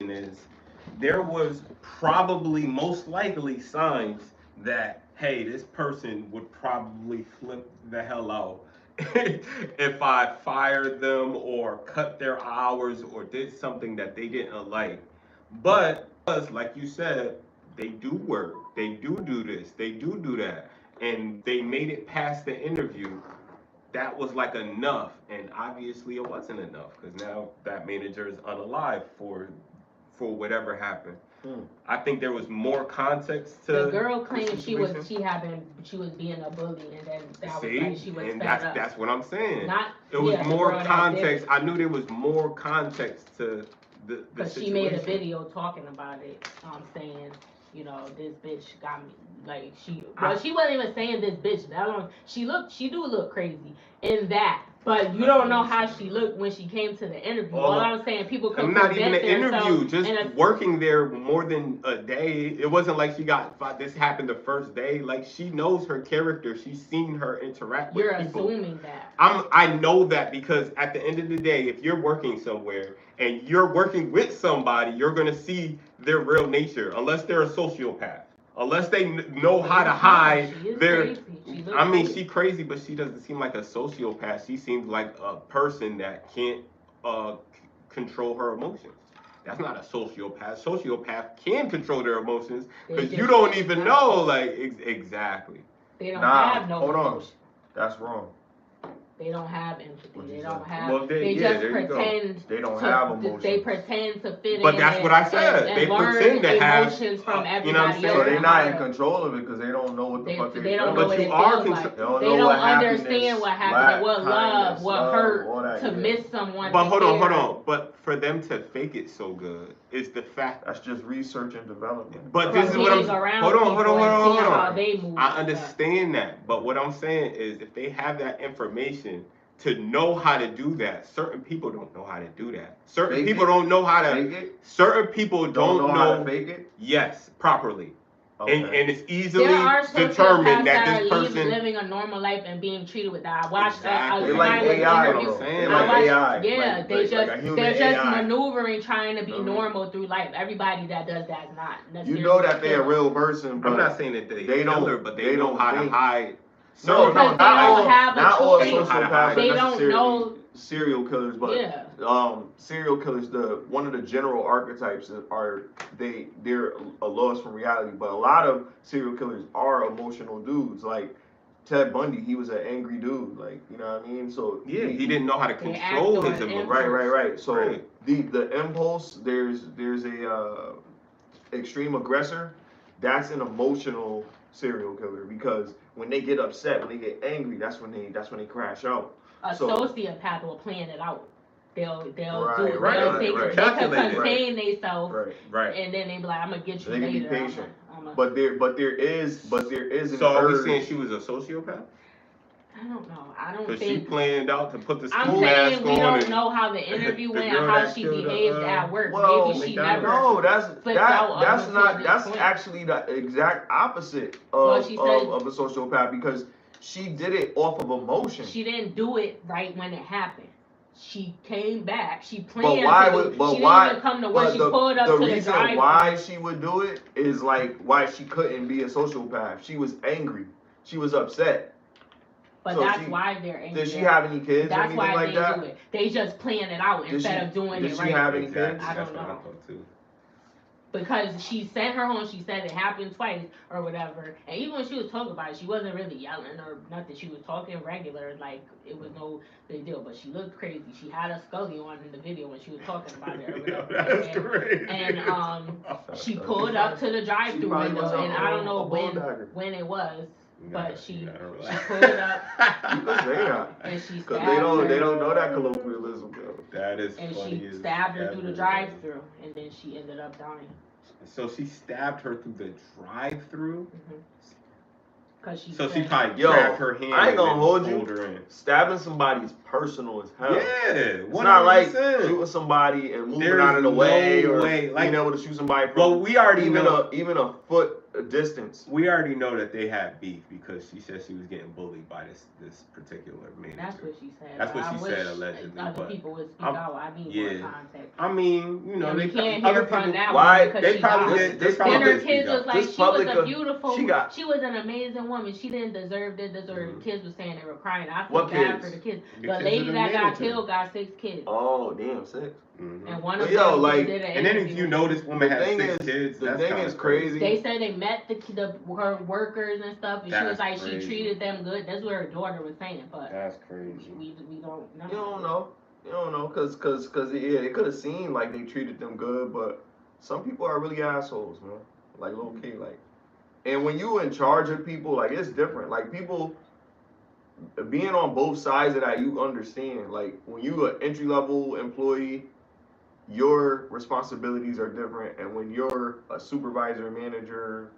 is there was probably most likely signs that hey, this person would probably flip the hell out if I fired them or cut their hours or did something that they didn't like. But like you said, they do work, they do this, they do that, and they made it past the interview. That was like enough, and obviously it wasn't enough because now that manager is unalive for whatever happened. I think there was more context to the girl claimed the she was situation. she was being a bully, and then that See, was like she was and fed that's up. that's what I'm saying. Not It was yeah, the more girl that did context. it. I knew there was more context to the Because she situation. made a video talking about it, saying, you know, this bitch got me. Like she wasn't even saying this bitch. That long, she do look crazy in that. But you don't know how she looked when she came to the interview. All I'm saying, people could I'm not even an interview. themselves Just working there more than a day. It wasn't like she got this happened the first day. Like she knows her character. She's seen her interact with You're people. assuming that. I know that because at the end of the day, if you're working somewhere and you're working with somebody, you're gonna see their real nature, unless they're a sociopath. Unless they know how to hide their. I mean, she's crazy, but she doesn't seem like a sociopath. She seems like a person that can't control her emotions. That's not a sociopath. Sociopath can control their emotions because you don't even know, like, exactly. They don't have no hold on. emotion. That's wrong. They don't have empathy. They don't have. Well, they yeah, just pretend. They don't have emotions. They pretend to fit in. But that's what I said. And they learn pretend to have emotions from everybody. You know what I'm saying? So they're not in control of it because they don't know what the fuck they don't know but what you it are feels like. They don't They know don't what understand what happened, what love, what hurt all that, to miss someone. But hold on. But for them to fake it so good is the fact. That's just research and development. But this is what I'm. Hold on. They move I understand that, but what I'm saying is, if they have that information to know how to do that, certain people don't know how to do that. Certain people don't know how to. Fake it? Certain people don't know how to fake it. Yes, properly. Okay. And it's easily there are determined that this person living a normal life and being treated with that. I watched exactly. a like AI, interview. they like AI. Yeah, they're just maneuvering, trying to be normal through life. Everybody that does that is not necessarily. You know that they're a real person, but I'm not saying that they don't, her, but they know how to hide. No, because not all sociopaths they are don't necessarily know serial killers, but serial killers. One of the general archetypes are they're a loss from reality. But a lot of serial killers are emotional dudes. Like Ted Bundy, he was an angry dude. Like, you know what I mean? So yeah, he didn't know how to control his emotions. Right. So the impulse, there's a extreme aggressor. That's an emotional serial killer because when they get upset, when they get angry, that's when they crash out. A sociopath will plan it out. They'll Right. They can contain themselves, and then they be like, I'm gonna get you later. They can be patient. But there is an So are we saying she was a sociopath? I don't know. I don't think. Because she planned out to put the I'm school mask saying we don't know how the interview went and how she behaved at work. Well, maybe she never. No, that's actually the exact opposite of a sociopath because she did it off of emotion. She didn't do it right when it happened. She came back. She planned. But why she didn't even come to work. She pulled up to the drive. The reason why she would do it is like why she couldn't be a sociopath. She was angry. She was upset. But that's why they're angry. Did she have any kids or anything like that? That's why they do it. They just plan it out instead of doing it right. Did she have any kids? I don't know. Because she sent her home, she said it happened twice or whatever. And even when she was talking about it, she wasn't really yelling or nothing. She was talking regular, like it was no big deal. But she looked crazy. She had a scully on in the video when she was talking about it or whatever. That's great. And she pulled up to the drive-thru window, and I don't know when it was. But she pulled up. You can say that. And she stabbed because her. they don't know that colloquialism. That is and funny. And she stabbed her through the drive-thru, and then she ended up dying. So she stabbed her through the drive-thru? Mm-hmm. So she probably grabbed her hand. I ain't gonna hold you. Stabbing somebody is personal as hell. Yeah, it's not like shooting somebody and moving out of the way or being able to shoot somebody from we already even a foot distance. We already know that they had beef because she said she was getting bullied by this particular manager. That's what she said. That's what she said allegedly. Other people would speak out. I need more context. I mean, you know, they can't other hear from people. that why because they she probably died. did. They probably and her did kids was like, she was a beautiful. She was an amazing woman. She didn't deserve it. The kids were saying they were crying. I feel bad for the kids. The lady that got killed got 6 kids. Oh damn, 6. And one of them did an and then if you know this woman has 6 kids, the thing is crazy. They said they met her workers and stuff, and she was like she treated them good. That's what her daughter was saying, but that's crazy. We don't know. You don't know, cause it could have seemed like they treated them good, but some people are really assholes, man. Like low key, like. And when you in charge of people, like it's different. Like people being on both sides of that, you understand. Like when you an entry level employee, your responsibilities are different, and when you're a supervisor, manager,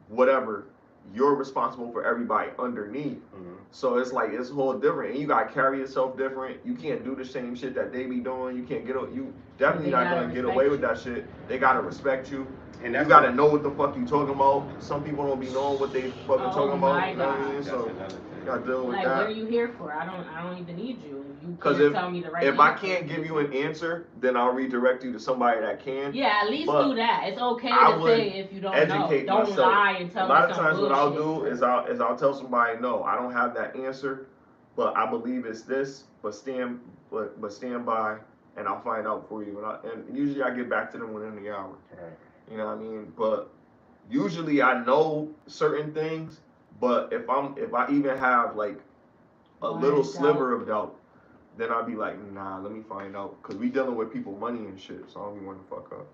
whatever, you're responsible for everybody underneath. So it's like it's whole different, and you gotta carry yourself different. You can't do the same shit that they be doing. You can't you definitely not gonna get away with that shit. They gotta respect you. And you gotta know what the fuck you talking about. Some people don't be knowing what they fucking talking about. You know what I mean? So you gotta deal with that. What are you here for? I don't even need you. Because if I can't give you an answer, then I'll redirect you to somebody that can. Yeah, at least do that. It's okay to say if you don't know. Don't lie and tell me some bullshit. A lot of times what I'll do is I'll tell somebody, no, I don't have that answer, but I believe it's this, but stand by, and I'll find out for you. And usually I get back to them within the hour. Right. You know what I mean? But usually I know certain things, but if I even have like a little sliver of doubt, then I'll be like, nah, let me find out. Because we dealing with people money and shit, so I don't be wanting to fuck up.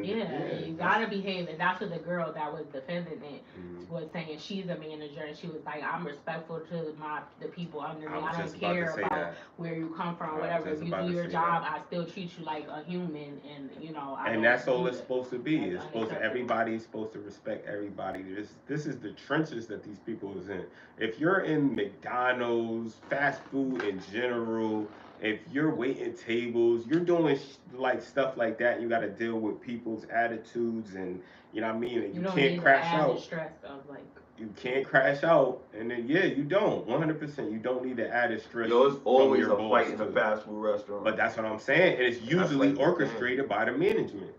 You gotta behave. And that's what the girl that was defending it was saying. She's a manager, and she was like, I'm respectful to the people under me. I don't care about where you come from, whatever. If you do your job, I still treat you like a human, and you know. And that's all it's supposed to be. It's supposed to, everybody's supposed to respect everybody. This is the trenches that these people is in. If you're in McDonald's, fast food in general, if you're waiting tables, you're doing like stuff like that, you got to deal with people's attitudes, and you know what I mean. And you can't crash out. Stress of like. You can't crash out, and then you don't. 100%, you don't need the added stress. It's always a fight in a fast food restaurant. But that's what I'm saying, and it's usually orchestrated by the management.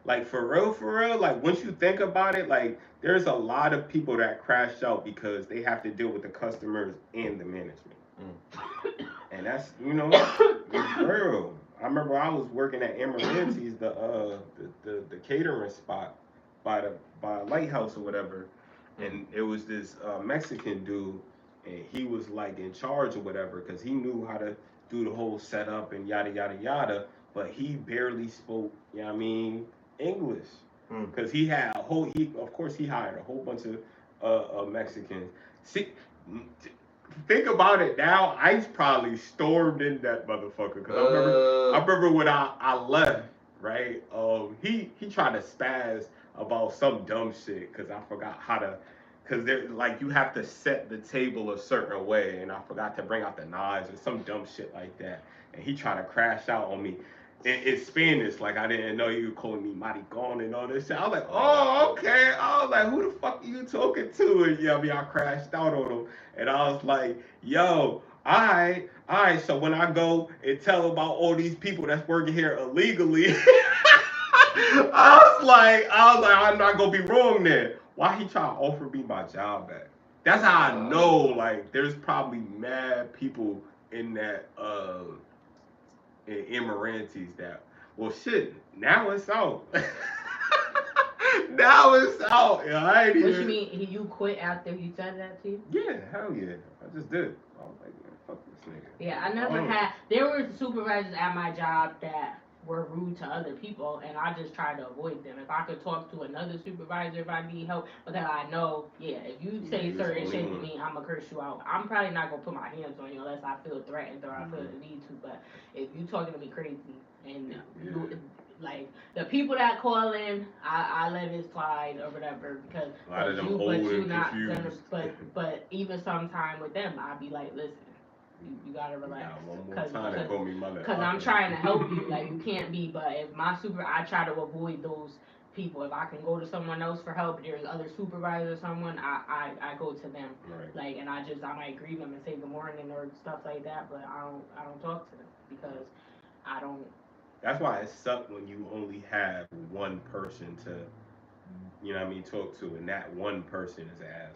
Like for real, like once you think about it, like there's a lot of people that crash out because they have to deal with the customers and the management. And that's, you know, it's real. I remember I was working at Amaranti's, the catering spot by a lighthouse or whatever, and it was this Mexican dude, and he was like in charge or whatever because he knew how to do the whole setup and yada yada yada, but he barely spoke, you know what I mean, English, because he had of course he hired a whole bunch of Mexicans. See. Think about it now. I probably stormed in that motherfucker because I remember when I left, right? He tried to spaz about some dumb shit because I forgot how to, because they're like you have to set the table a certain way, and I forgot to bring out the knives or some dumb shit like that, and he tried to crash out on me. In Spanish, like I didn't know you were calling me maricon and all this shit. I was like, oh, okay. I was like, who the fuck are you talking to? And yeah, I crashed out on him. And I was like, yo, all right. So when I go and tell about all these people that's working here illegally, I was like, I'm not gonna be wrong there. Why he trying to offer me my job back? That's how I know, like, there's probably mad people in that in Amaranti's that, well shit, now it's out. Now it's out. Yeah, I ain't what you mean, you quit after he said that to you? Yeah, hell yeah. I just did. I was like, man, fuck this nigga. Yeah, I never had, there were supervisors at my job that were rude to other people, and I just tried to avoid them. If I could talk to another supervisor if I need help, but then I know, if you say certain shit to me, I'm gonna curse you out. I'm probably not gonna put my hands on you unless I feel threatened or I feel the need to, but if you talking to me crazy, and you, like, the people that call in, I let it slide or whatever, because but even sometime with them, I'd be like, listen, you gotta relax. Because I'm trying to help you. Like, you can't be, but if I try to avoid those people. If I can go to someone else for help, there's other supervisors, someone, I go to them. Right. Like, and I might greet them and say good morning or stuff like that, but I don't talk to them because I don't. That's why it sucks when you only have one person to, you know what I mean, talk to, and that one person is an asshole.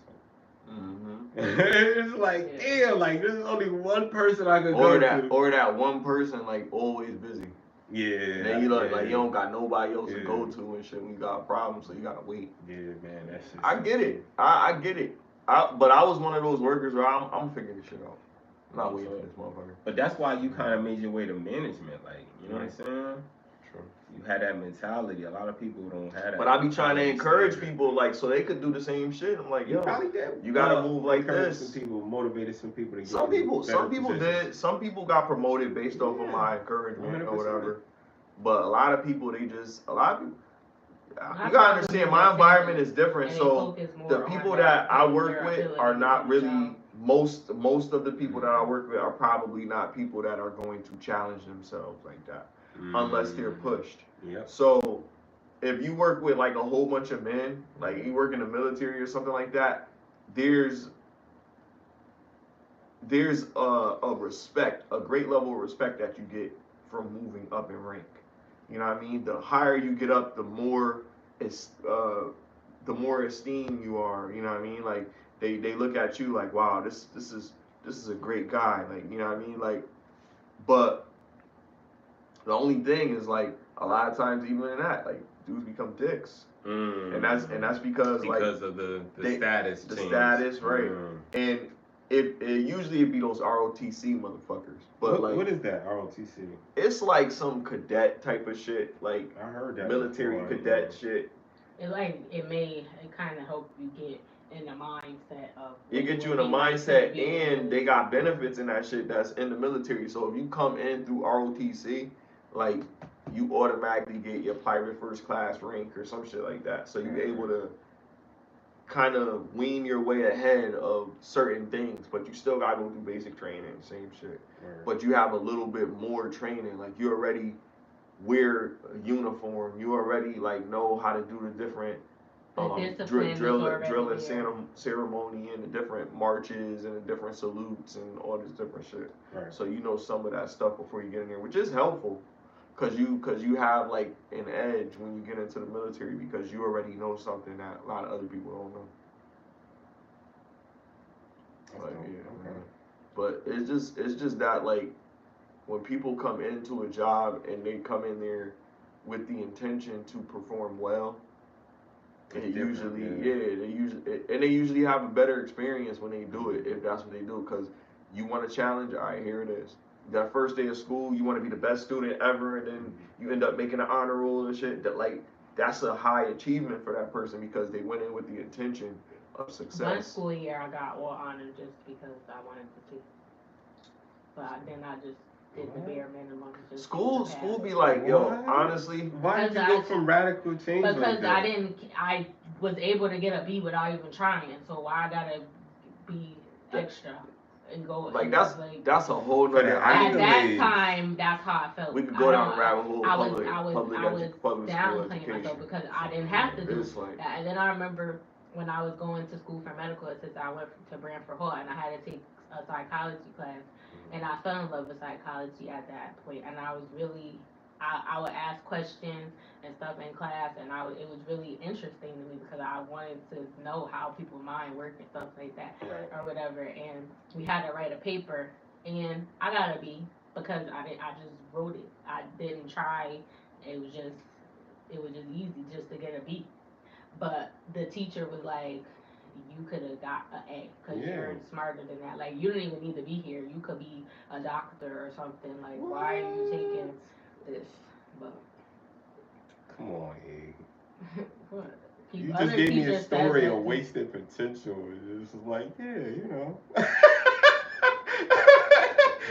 It's like, damn, like there's only one person I could go to. Or that one person like always busy. Yeah. And then you like you don't got nobody else to go to and shit when you got a problem, so you gotta wait. Yeah, man, that's just. I get it. I get it. But I was one of those workers where I'm figuring this shit out. I'm not waiting for this motherfucker. But that's why you kind of made your way to management, like, you know what I'm saying? True. You had that mentality. A lot of people don't have that. But I be trying to encourage people, like, so they could do the same shit. I'm like, yo, you gotta move like this. Some people motivated some people to get some people positions. did. Some people got promoted based off of my encouragement 100%. Or whatever. But a lot of people, you gotta understand, my environment is different. So the people that I work with are not really. Most of the people that I work with are probably not people that are going to challenge themselves like that, unless they're pushed. Yep. So if you work with like a whole bunch of men, like you work in the military or something like that, there's a respect, a great level of respect that you get from moving up in rank. You know what I mean? The higher you get up, the more esteemed you are. You know what I mean? Like they look at you like, wow, this is a great guy. Like, you know what I mean? Like, but the only thing is like a lot of times even in that, like dudes become dicks. And that's because of the status. The status, right? And it usually be those ROTC motherfuckers. But what is that ROTC? It's like some cadet type of shit, like I heard that military before, cadet shit. It kind of help you get in the mindset of. It gets you in the mindset, and they got benefits in that shit that's in the military. So if you come in through ROTC, like you automatically get your private first class rank or some shit like that. So you're able to kind of wean your way ahead of certain things, but you still gotta go through basic training, same shit. But you have a little bit more training. Like you already wear a uniform. You already like know how to do the different drill and ceremony and the different marches and the different salutes and all this different shit. Right. So you know some of that stuff before you get in there, which is helpful, cause you have like an edge when you get into the military because you already know something that a lot of other people don't know. Like, yeah, okay. But it's just that like when people come into a job and they come in there with the intention to perform well. They usually have a better experience when they do it, if that's what they do, because you want a challenge, all right, here it is. That first day of school, you want to be the best student ever, and then you end up making an honor roll and shit. That's a high achievement for that person because they went in with the intention of success. One school year, I got all honors just because I wanted to teach, but then I just did the bare minimum. School be like, yo, honestly, why did you go from radical change? Because I was able to get a B without even trying, so why I gotta be extra and go like that's a whole nother. At that time, that's how I felt. We could go down the rabbit hole. I was downplaying myself because I didn't have to do that. And then I remember when I was going to school for medical assistant, I went to Branford Hall and I had to take a psychology class. And I fell in love with psychology at that point, and I was really, I would ask questions and stuff in class, and it was really interesting to me because I wanted to know how people's mind work and stuff like that, or whatever. And we had to write a paper, and I got a B because I just wrote it. I didn't try. It was just easy just to get a B. But the teacher was like, you could have got an A because you're smarter than that. Like, you don't even need to be here. You could be a doctor or something. Like, why are you taking this? But come on, Egg. What? You just gave me a story of wasted potential. It's just like, yeah, you know.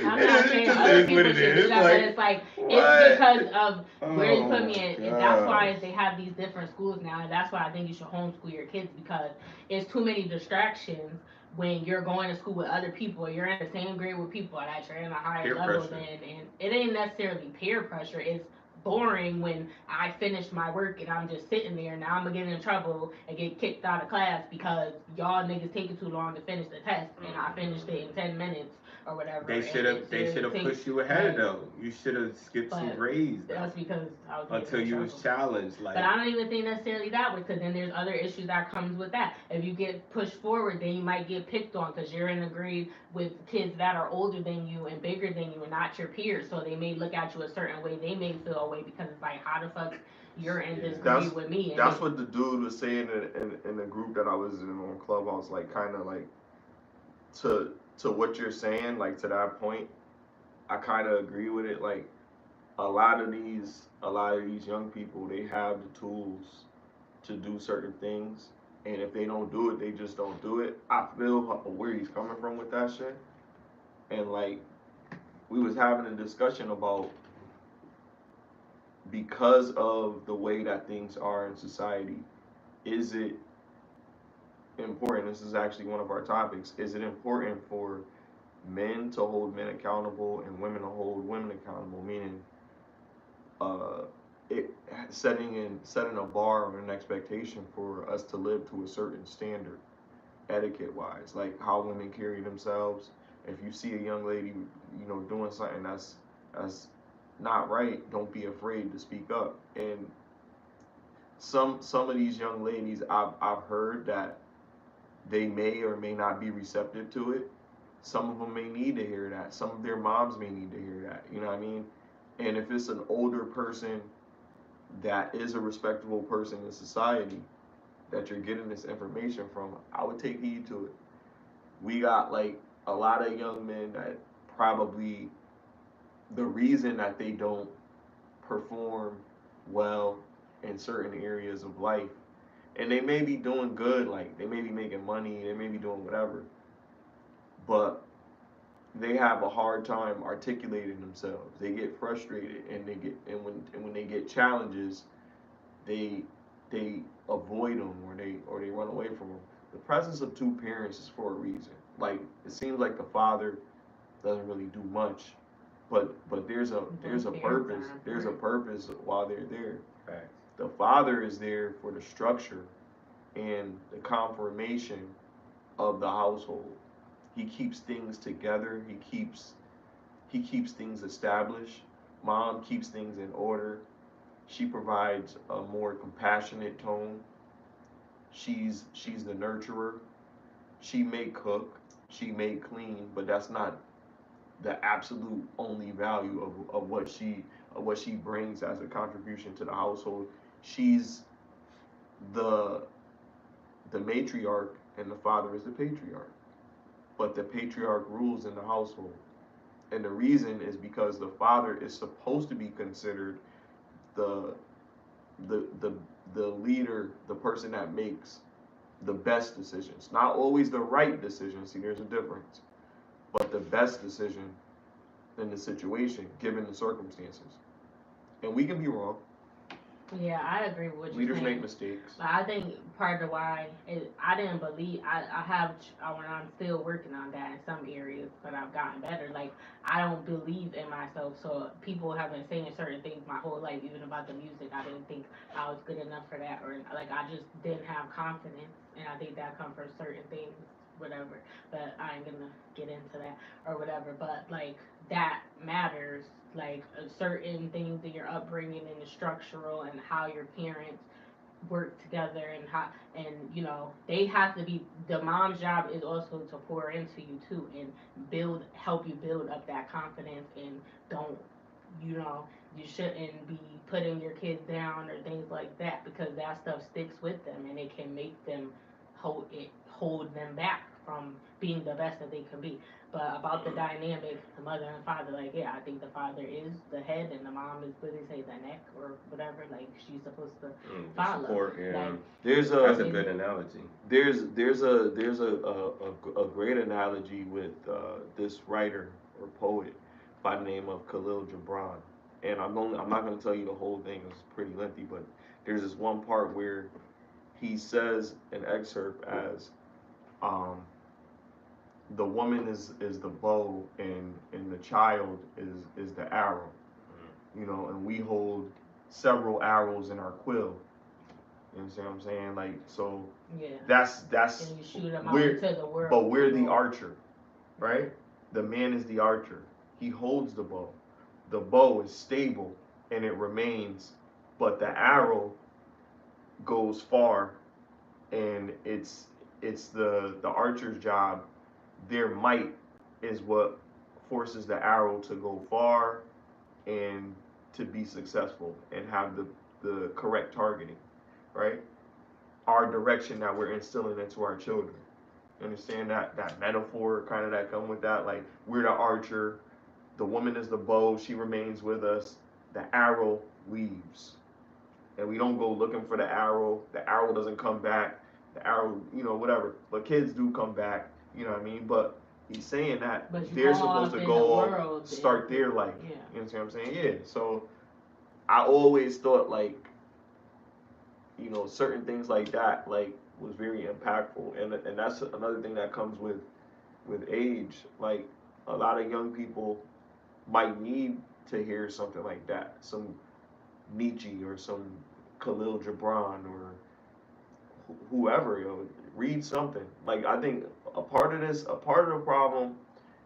I'm not saying other people should do that, but it's like, it's because of where you put me in. And that's why they have these different schools now, and that's why I think you should homeschool your kids, because it's too many distractions when you're going to school with other people, you're in the same grade with people that you're in a higher level than, and it ain't necessarily peer pressure, it's boring when I finish my work and I'm just sitting there. Now I'm gonna get in trouble and get kicked out of class because y'all niggas taking too long to finish the test and I finished it in 10 minutes or whatever. They should have pushed you ahead though. You should have skipped some grades. That's because I was until you was challenged. Like, but I don't even think necessarily that way, because then there's other issues that comes with that. If you get pushed forward, then you might get picked on because you're in a grade with kids that are older than you and bigger than you and not your peers. So they may look at you a certain way. They may feel a way because it's like, how the fuck you're in this grade with me? And that's what the dude was saying in the group that I was in on Clubhouse. Like, kind of like to what you're saying, like to that point, I kind of agree with it. Like, a lot of these young people, they have the tools to do certain things, and if they don't do it, they just don't do it. I feel where he's coming from with that shit, and like, we was having a discussion about, because of the way that things are in society, is it important? This is actually one of our topics. Is it important for men to hold men accountable and women to hold women accountable? Meaning, it setting a bar or an expectation for us to live to a certain standard, etiquette wise, like how women carry themselves. If you see a young lady, doing something that's not right, don't be afraid to speak up. And some of these young ladies, I've heard that they may or may not be receptive to it. Some of them may need to hear that. Some of their moms may need to hear that. You know what I mean? And if it's an older person that is a respectable person in society that you're getting this information from, I would take heed to it. We got like a lot of young men that probably, the reason that they don't perform well in certain areas of life, and they may be doing good, like they may be making money, they may be doing whatever, but they have a hard time articulating themselves. They get frustrated, and when they get challenges, they avoid them, or they run away from them. The presence of two parents is for a reason. Like, it seems like the father doesn't really do much, but there's a purpose. There's a purpose while they're there. Right. The father is there for the structure and the conformation of the household. He keeps things together. He keeps things established. Mom keeps things in order. She provides a more compassionate tone. She's the nurturer. She may cook. She may clean, but that's not the absolute only value of what she brings as a contribution to the household. She's the matriarch, and the father is the patriarch. But the patriarch rules in the household. And the reason is because the father is supposed to be considered the leader, the person that makes the best decisions. Not always the right decision, see, there's a difference, but the best decision in the situation, given the circumstances. And we can be wrong. Yeah, I agree with what you're saying. Leaders make mistakes. But I think part of why I didn't believe, when I'm still working on that in some areas, but I've gotten better. Like, I don't believe in myself. So people have been saying certain things my whole life, even about the music. I didn't think I was good enough for that, or like I just didn't have confidence. And I think that comes from certain things, whatever. But I ain't gonna get into that or whatever. But like, that matters. Like, certain things in your upbringing and the structural and how your parents work together, and they have to be, the mom's job is also to pour into you too and help you build up that confidence, and don't, you shouldn't be putting your kids down or things like that, because that stuff sticks with them and it can make them hold them back from being the best that they can be. But about the dynamic, the mother and father, like, yeah, I think the father is the head and the mom is, what do they say, the neck or whatever. Like, she's supposed to follow. Support, yeah. Like, that's a good analogy. There's a great analogy with this writer or poet by the name of Khalil Gibran. And I'm not going to tell you the whole thing. It's pretty lengthy, but there's this one part where he says an excerpt as, the woman is the bow, and the child is the arrow. And we hold several arrows in our quill. You understand what I'm saying? Like, so Yeah. that's And you shoot them out we're, into the world. but we're the archer, right? The man is the archer. He holds the bow. The bow is stable and it remains, but the arrow goes far, and it's the archer's job. Their might is what forces the arrow to go far and to be successful and have the correct targeting, right? Our direction that we're instilling into our children. Understand that metaphor kind of that come with that? Like, we're the archer, the woman is the bow, she remains with us, the arrow leaves. And we don't go looking for the arrow doesn't come back, the arrow, whatever. But kids do come back, you know what I mean? But he's saying that they're supposed to go off, start their life. Yeah. You understand what I'm saying? Yeah. So I always thought, like, certain things like that, like, was very impactful. And that's another thing that comes with age. Like, a lot of young people might need to hear something like that. Some Nietzsche or some Khalil Gibran or whoever, read something. Like, I think a part of the problem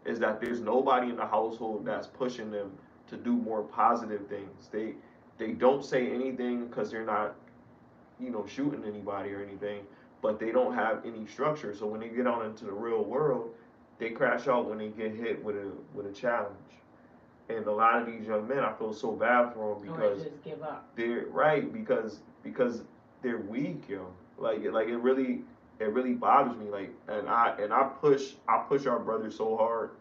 is that there's nobody in the household that's pushing them to do more positive things. They don't say anything because they're not, shooting anybody or anything, but they don't have any structure. So when they get out into the real world, they crash out when they get hit with a challenge. And a lot of these young men, I feel so bad for them because just give up. They're right because they're weak, yo. Like it really bothers me. Like, and I push our brother so hard,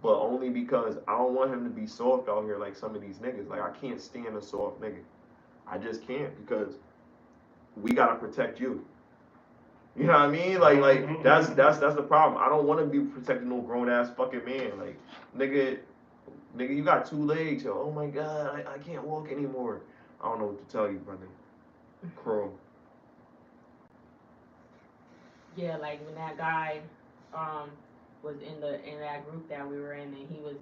but only because I don't want him to be soft out here like some of these niggas. Like, I can't stand a soft nigga. I just can't, because we gotta protect you. You know what I mean? Like that's the problem. I don't want to be protecting no grown ass fucking man. Like, nigga, you got 2 legs, yo. Oh my God, I can't walk anymore. I don't know what to tell you, brother. Crow. Yeah, like when that guy was in that group that we were in, and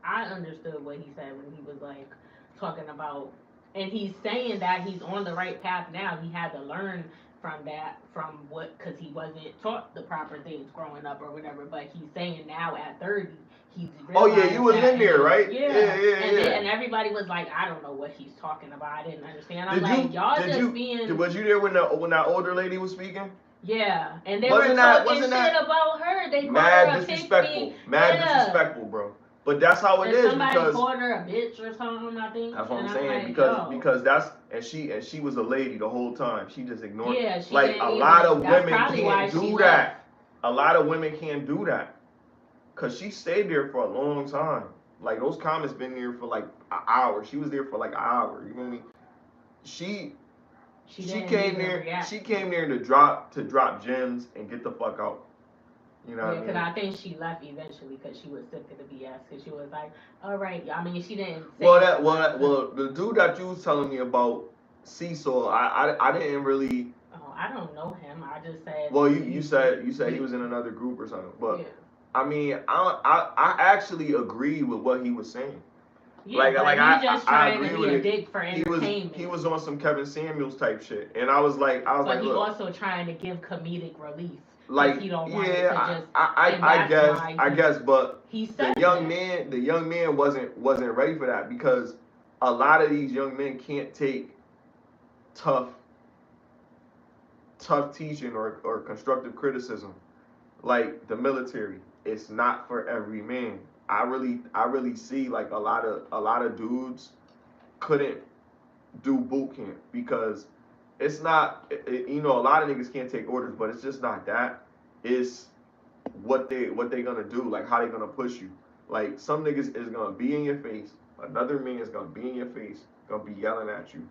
I understood what he said when he was like talking about, and he's saying that he's on the right path now. He had to learn because he wasn't taught the proper things growing up or whatever. But he's saying now at 30, he's realized. Oh yeah, you was in there, right? Yeah. And everybody was like, I don't know what he's talking about. I didn't understand. I'm being. Was you there when that older lady was speaking? Yeah, and they were talking shit about her. They called her a disrespectful. Disrespectful, bro. But that's how it is. Somebody called her a bitch or something, I think. That's what I'm saying. Because that's she was a lady the whole time. She just ignored. Yeah, like a lot of women can't do that. A lot of women can't do that. Cause she stayed there for a long time. Like, those comments been there for like an hour. She was there for like an hour. You know what I mean? She came there. She came there to drop gems and get the fuck out. You know what I mean? Because I think she left eventually because she was sick of the BS. Because she was like, all right. I mean, she didn't say well, the dude that you was telling me about, Seesaw, I didn't really. Oh, I don't know him. I just said. Well, you said he was in another group or something, but yeah. I mean, I actually agree with what he was saying. Yeah, I agree with it. Dick for entertainment. He was on some Kevin Samuels type shit, and I was like, but he also trying to give comedic relief. Like, he don't want to just. I guess, but the young man wasn't ready for that, because a lot of these young men can't take tough teaching or constructive criticism, like the military. It's not for every man. I really see, like, a lot of dudes couldn't do boot camp because it's not, a lot of niggas can't take orders, but it's just not that. It's what they gonna do, like how they gonna push you. Like, some niggas is gonna be in your face, another man is gonna be in your face, gonna be yelling at you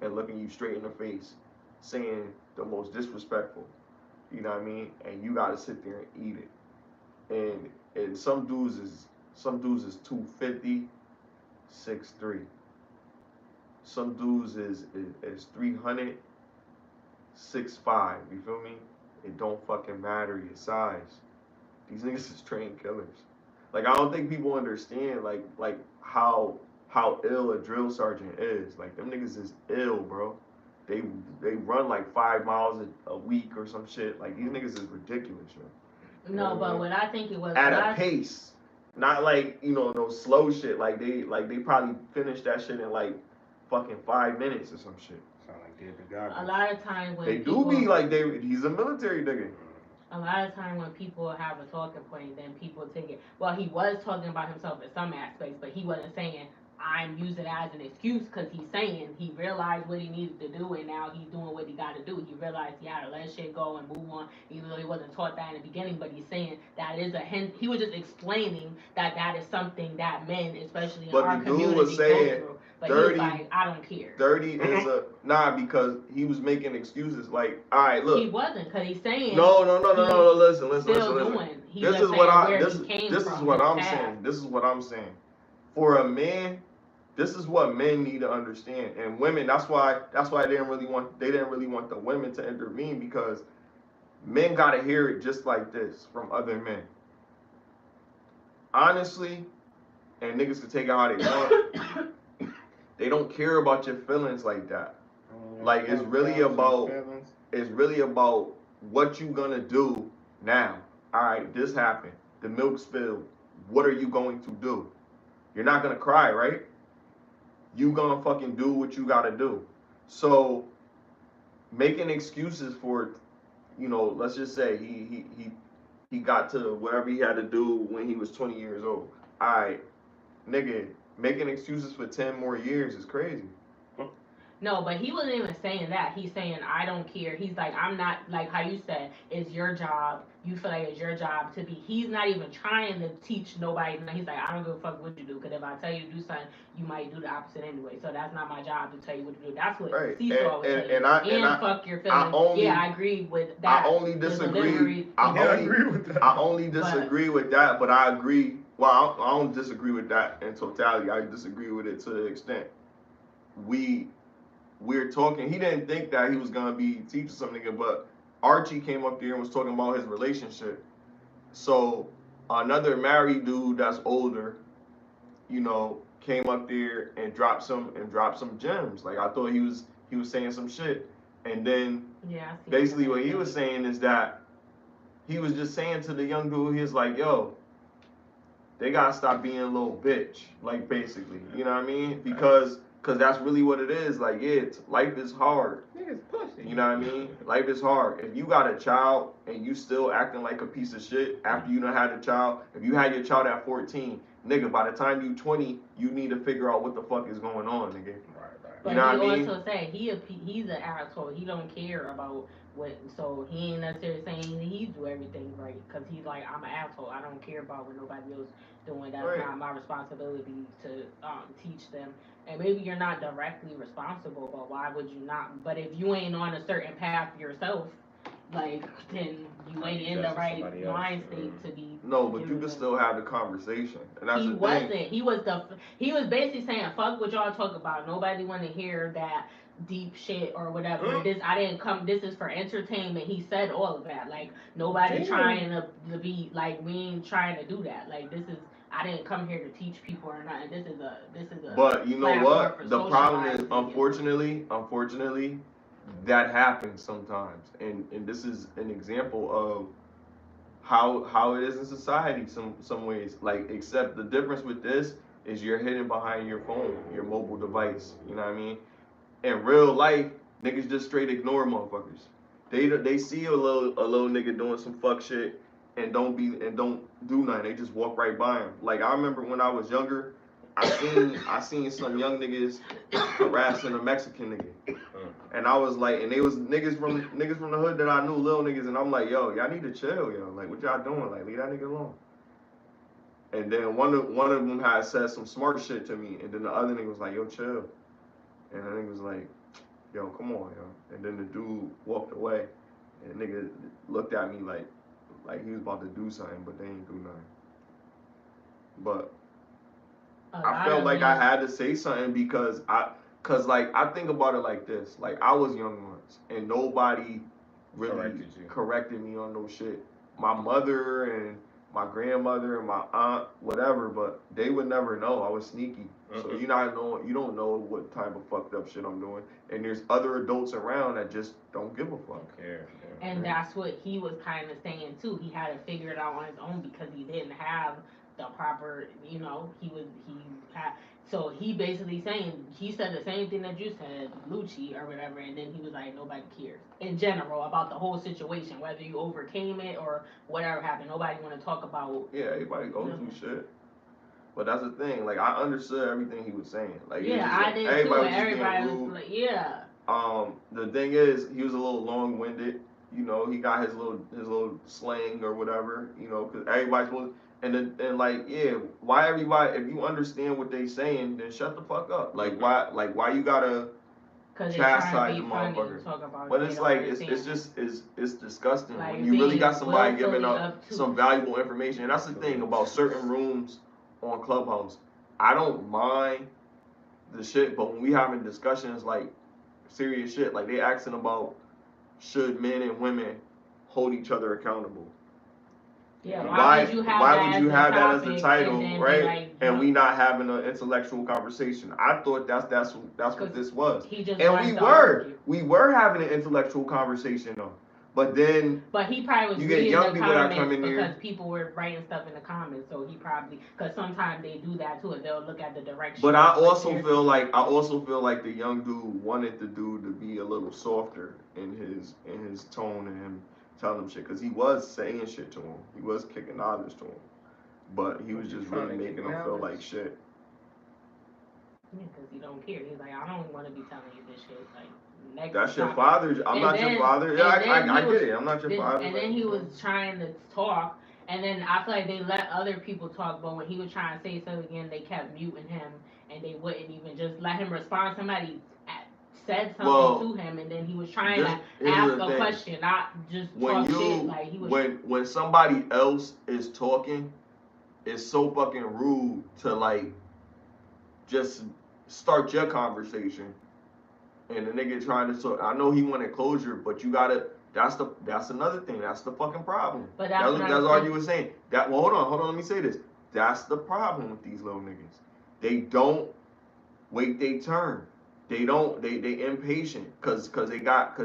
and looking you straight in the face, saying the most disrespectful, you know what I mean? And you gotta sit there and eat it. And some dudes is 250, 6'3". Some dudes is 300, 6'5". You feel me? It don't fucking matter your size. These niggas is trained killers. Like, I don't think people understand like how how ill a drill sergeant is. Like, them niggas is ill, bro. They run like 5 miles a week or some shit. Like, these niggas is ridiculous, yo. No, but what I think it was at a pace, not like, you know, no slow shit. Like they probably finished that shit in like fucking 5 minutes or some shit. Sound like David Goggins. A lot of times when they do be like he's a military nigga. A lot of time when people have a talking point, then people take it. Well, he was talking about himself in some aspects, but he wasn't saying I'm using it as an excuse, because he's saying he realized what he needed to do, and now he's doing what he got to do. He realized he had to let shit go and move on, even though he wasn't taught that in the beginning. But he's saying that is a hint. He was just explaining that that is something that men, especially in our community, was saying, go through. But 30, he was like, I don't care. 30 is a because he was making excuses. Like, all right, look. He wasn't, because he's saying no. Listen. This is what I'm saying. This is what I'm saying. For a man, this is what men need to understand, and women. That's why they didn't really want the women to intervene, because men gotta hear it just like this from other men. Honestly, and niggas can take it how they want. They don't care about your feelings like that. Like, it's really about what you gonna do now. All right, this happened. The milk spilled. What are you going to do? You're not gonna cry, right? You gonna fucking do what you gotta do. So making excuses for, you know, let's just say he got to whatever he had to do when he was 20 years old. All right, nigga, making excuses for 10 more years is crazy. No, but he wasn't even saying that. He's saying, I don't care. He's like, I'm not, like how you said, it's your job. You feel like it's your job to be. He's not even trying to teach nobody. He's like, I don't give a fuck what you do, because if I tell you to do something, you might do the opposite anyway. So that's not my job to tell you what to do. That's what Seesaw was saying. And fuck your feelings. I agree with that. I only disagree. I only disagree with that, but I agree. Well, I don't disagree with that in totality. I disagree with it to the extent we're talking. He didn't think that he was gonna be teaching something, but Archie came up there and was talking about his relationship. So another married dude that's older, you know, came up there and dropped some gems. Like, I thought he was saying some shit, and then basically what he was saying is that he was just saying to the young dude, he was like, yo, they gotta stop being a little bitch, like, basically, you know what I mean? Because that's really what it is. Like, life is hard. Niggas pussy. You know what I mean? Life is hard. If you got a child and you still acting like a piece of shit after you done had a child, if you had your child at 14, nigga, by the time you 20, you need to figure out what the fuck is going on, nigga. But you know what I mean? Also say he's an asshole. He don't care about what. So he ain't necessarily saying he do everything right, because he's like, I'm an asshole. I don't care about what nobody else doing. That's not my responsibility to teach them. And maybe you're not directly responsible, but why would you not? But if you ain't on a certain path yourself, like, then you ain't in the right mind state to be. No, but you can still have the conversation, and that's the thing. He was basically saying, "Fuck what y'all talk about. Nobody want to hear that deep shit or whatever. This is for entertainment." He said all of that. Like, nobody trying to be like, we ain't trying to do that. Like, this is. I didn't come here to teach people or nothing. This is a. But you know what? The problem is, unfortunately, that happens sometimes, and this is an example of how it is in society. Some ways, like, except the difference with this is you're hidden behind your phone, your mobile device. You know what I mean? In real life, niggas just straight ignore motherfuckers. They see a little nigga doing some fuck shit and don't do nothing. They just walk right by him. Like, I remember when I was younger, I seen some young niggas harassing a Mexican nigga, and I was like, and they was niggas from the hood that I knew, little niggas, and I'm like, yo, y'all need to chill, yo. Like, what y'all doing? Like, leave that nigga alone. And then one of them had said some smart shit to me, and then the other nigga was like, yo, chill. And the nigga was like, yo, come on, yo. And then the dude walked away, and the nigga looked at me like he was about to do something, but they ain't do nothing. But I felt like I had to say something because I think about it like this. Like, I was young once, and nobody really corrected me on no shit. My mother and my grandmother and my aunt, whatever, but they would never know. I was sneaky. So you don't know what type of fucked up shit I'm doing. And there's other adults around that just don't give a fuck. And that's what he was kind of saying too. He had to figure it out on his own because he didn't have the proper, he had. So he basically he said the same thing that you said, Lucci or whatever, and then he was like, nobody cares in general about the whole situation, whether you overcame it or whatever happened. Nobody want to talk about. Yeah, everybody go through shit. But that's the thing. Like I understood everything he was saying. Like I did everybody too. Everybody was like, yeah. The thing is, he was a little long-winded. He got his little slang or whatever. Because everybody's supposed. And why everybody? If you understand what they saying, then shut the fuck up. Like why you gotta chastise the motherfucker? But it's like it's disgusting like, when you really got somebody giving up some valuable information. And that's the thing about certain rooms on Clubhouse. I don't mind the shit, but when we having discussions like serious shit, like they asking about should men and women hold each other accountable. Yeah, why would you have that as the title, right? Like, and we not having an intellectual conversation. I thought that's what this was. And we were having an intellectual conversation though. But he probably was you get young people that come in because people were writing stuff in the comments, so he probably because sometimes they do that too, and they'll look at the direction. But I also feel like the young dude wanted the dude to be a little softer in his tone and him telling him shit, because he was saying shit to him. He was kicking knowledge to him. But he was just really making him feel like shit. Yeah, because he don't care. He's like, I don't want to be telling you this shit. Like, that's your father. I'm not your father. Yeah, I get it. I'm not your father. And then he was trying to talk, and then I feel like they let other people talk, but when he was trying to say something again, they kept muting him, and they wouldn't even just let him respond. Somebody said something to him, and then he was trying to ask a question, not just talk shit. Like he was. When somebody else is talking, it's so fucking rude to like just start your conversation, and the nigga trying to talk. I know he wanted closure, but you gotta. That's another thing. That's the fucking problem. But that's all you were saying. Hold on. Let me say this. That's the problem with these little niggas. They don't wait their turn. They impatient because they got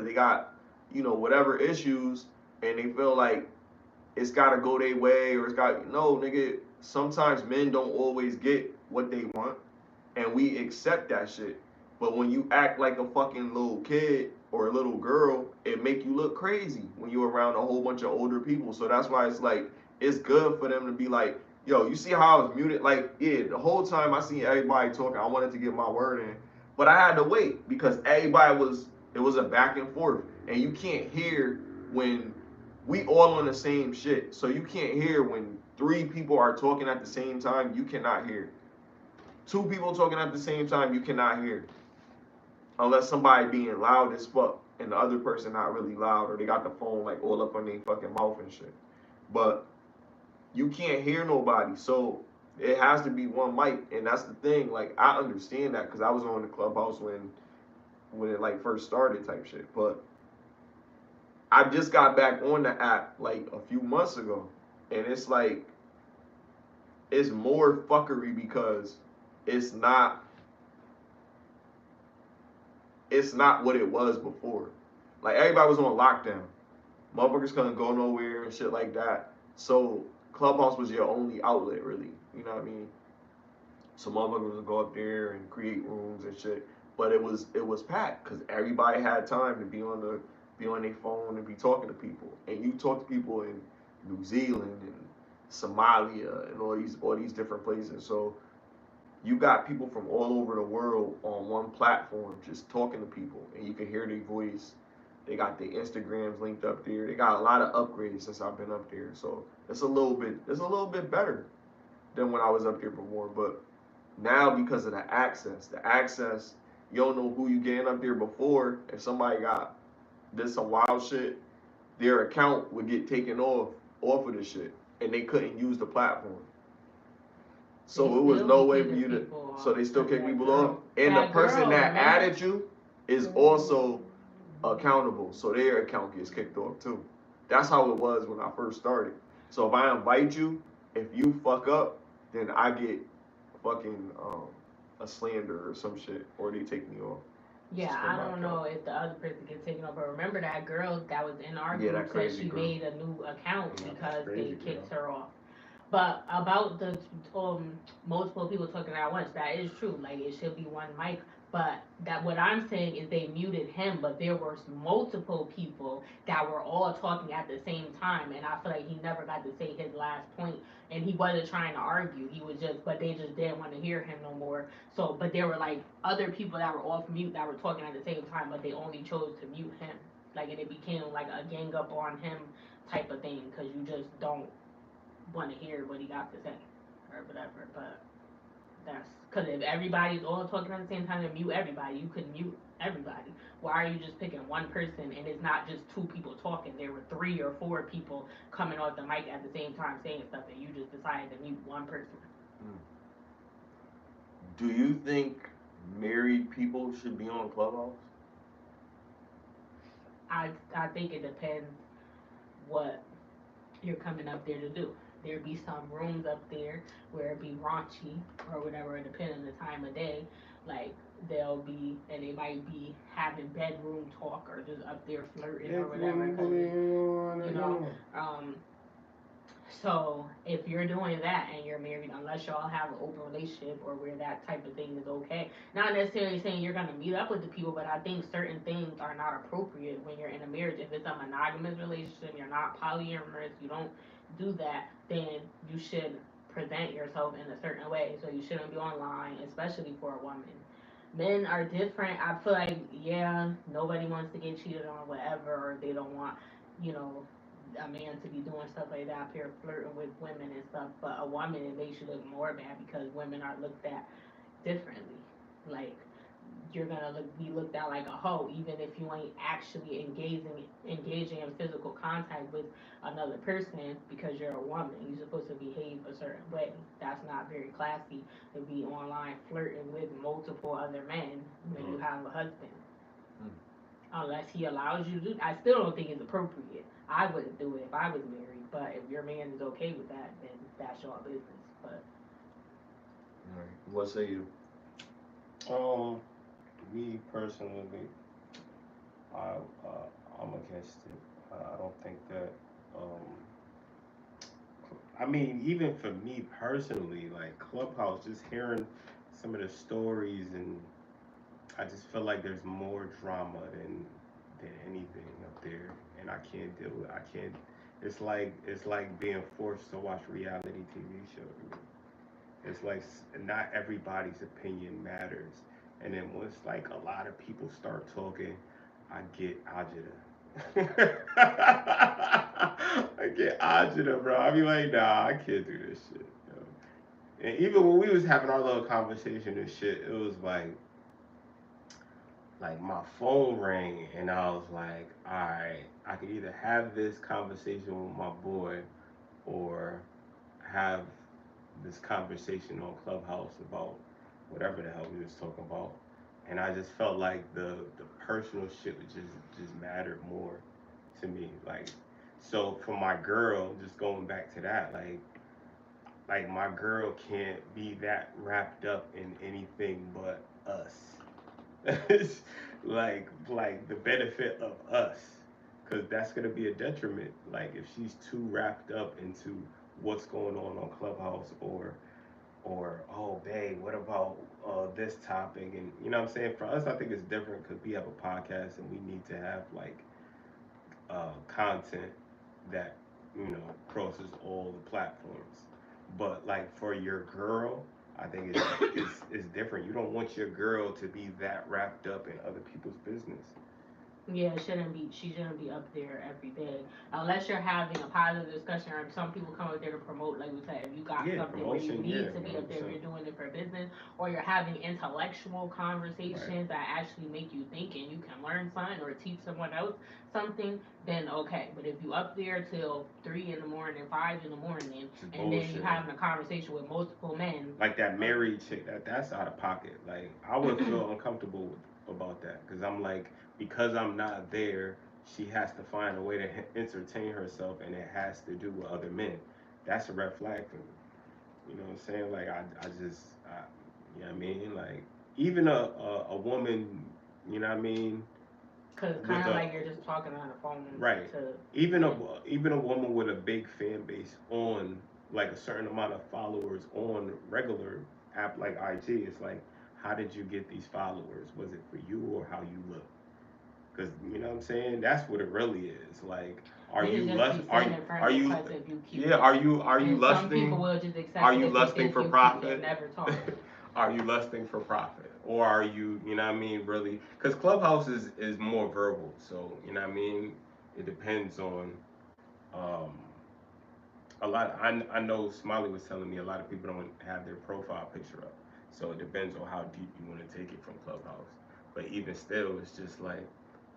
whatever issues, and they feel like it's gotta go their way, or nigga. Sometimes men don't always get what they want, and we accept that shit. But when you act like a fucking little kid or a little girl, it make you look crazy when you're around a whole bunch of older people. So that's why it's like it's good for them to be like, yo, you see how I was muted? Like, yeah, the whole time I seen everybody talking, I wanted to get my word in. But I had to wait because everybody it was a back and forth. And you can't hear when we all on the same shit. So you can't hear when 3 people are talking at the same time, you cannot hear. 2 people talking at the same time, you cannot hear. Unless somebody being loud as fuck and the other person not really loud, or they got the phone like all up on their fucking mouth and shit. But you can't hear nobody. So it has to be one mic, and that's the thing. Like, I understand that because I was on the Clubhouse when it like first started type shit. But I just got back on the app like a few months ago, and it's like it's more fuckery because it's not what it was before. Like, everybody was on lockdown. Motherfuckers couldn't go nowhere and shit like that. So Clubhouse was your only outlet, really. You know what I mean? So motherfuckers would go up there and create rooms and shit. But it was packed because everybody had time to be on their phone and be talking to people. And you talk to people in New Zealand and Somalia and all these different places. So you got people from all over the world on one platform just talking to people, and you can hear their voice. They got their Instagrams linked up there. They got a lot of upgrades since I've been up there. So it's a little bit better than when I was up there before. But now, because of the access, you don't know who you getting up there before. If somebody did some wild shit, their account would get taken off of the shit, and they couldn't use the platform. So it was no way for you to. So they still kick people off, and the person that added you is also accountable. So their account gets kicked off too. That's how it was when I first started. So if I invite you, if you fuck up, then I get fucking a slander or some shit, or they take me off. Yeah, I don't know if the other person gets taken off, but remember that girl that was in our group said she made a new account because they kicked her off. But about the multiple people talking at once, that is true. Like it should be one mic. But that what I'm saying is they muted him, but there were multiple people that were all talking at the same time, and I feel like he never got to say his last point, and he wasn't trying to argue. He was just, but they just didn't want to hear him no more. So, but there were like other people that were off mute that were talking at the same time, but they only chose to mute him. Like, and it became like a gang up on him type of thing, because you just don't want to hear what he got to say or whatever. But that's because if everybody's all talking at the same time and mute everybody, you could mute everybody. Why are you just picking one person and it's not just two people talking? There were 3 or 4 people coming off the mic at the same time saying stuff, and you just decided to mute one person. Do you think married people should be on Clubhouse? I think it depends what you're coming up there to do. There be some rooms up there where it be raunchy or whatever, depending on the time of day. Like they'll be, and they might be having bedroom talk or just up there flirting or whatever. You know, so if you're doing that and you're married, unless y'all have an open relationship or where that type of thing is okay, not necessarily saying you're gonna meet up with the people, but I think certain things are not appropriate when you're in a marriage. If it's a monogamous relationship, you're not polyamorous, you don't do that, then you should present yourself in a certain way. So you shouldn't be online, especially for a woman. Men are different. I feel like, yeah, nobody wants to get cheated on, whatever, or they don't want, you know, a man to be doing stuff like that up here flirting with women and stuff. But a woman, it makes you look more bad because women are looked at differently. Like you're gonna be looked at like a hoe, even if you ain't actually engaging in physical contact with another person because you're a woman. You're supposed to behave a certain way. That's not very classy to be online flirting with multiple other men when you have a husband. Unless he allows you to do. I still don't think it's appropriate. I wouldn't do it if I was married, but if your man is okay with that, then that's your business. But what say you? Me personally, I'm against it. I don't think that. I mean, even for me personally, like Clubhouse, just hearing some of the stories, and I just feel like there's more drama than anything up there, and I can't deal with. I can't. It's like being forced to watch reality TV shows. It's like not everybody's opinion matters. And then once like a lot of people start talking, I get agita. I get agita, bro. I be like, nah, I can't do this shit. Yo. And even when we was having our little conversation and shit, it was like my phone rang and I was like, alright, I could either have this conversation with my boy or have this conversation on Clubhouse about whatever the hell we was talking about, and I just felt like the personal shit would just mattered more to me. Like, so for my girl, just going back to that, like my girl can't be that wrapped up in anything but us. like the benefit of us, because that's gonna be a detriment. Like if she's too wrapped up into what's going on Clubhouse or oh babe, what about this topic, and you know what I'm saying, for us I think it's different because we have a podcast and we need to have like content that crosses all the platforms. But like for your girl, I think it's different. You don't want your girl to be that wrapped up in other people's business. Yeah, she shouldn't be up there every day. Unless you're having a positive discussion, or some people come up there to promote, like we said, if you got something where you need to be up there, you're doing it for business, or you're having intellectual conversations that actually make you think and you can learn something or teach someone else something, then okay. But if you up there till 3 in the morning, 5 in the morning, and then you having a conversation with multiple men. Like that married chick, that's out of pocket. Like I would feel uncomfortable about that, because I'm like, because I'm not there, she has to find a way to entertain herself, and it has to do with other men. That's a red flag for me. You know what I'm saying? Like you know what I mean? Like even a woman, you know what I mean? Cause kind of like you're just talking on the phone. Right. Even a woman with a big fan base on like a certain amount of followers on regular app like IG, it's like, how did you get these followers? Was it for you or how you look? Because you know what I'm saying? That's what it really is. Like, are you lusting for profit? Never talk. Are you lusting for profit? Or are you, you know what I mean, really? Because Clubhouse is more verbal. So, you know what I mean? It depends on a lot. I know Smiley was telling me a lot of people don't have their profile picture up. So it depends on how deep you want to take it from Clubhouse. But even still, it's just like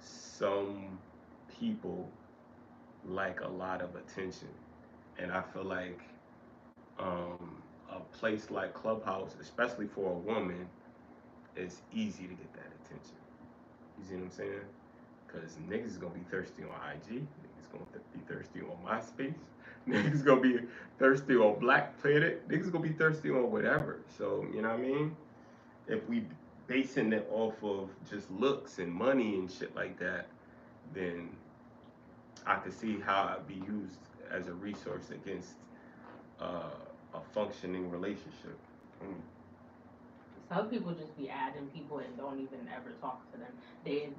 some people like a lot of attention. And I feel like a place like Clubhouse, especially for a woman, it's easy to get that attention. You see what I'm saying? Because niggas is gonna be thirsty on IG, niggas gonna be thirsty on MySpace, niggas gonna be thirsty on Black Planet, niggas gonna be thirsty on whatever. So, you know what I mean? If we basing it off of just looks and money and shit like that, then I could see how it'd be used as a resource against a functioning relationship. Some people just be adding people and don't even ever talk to them.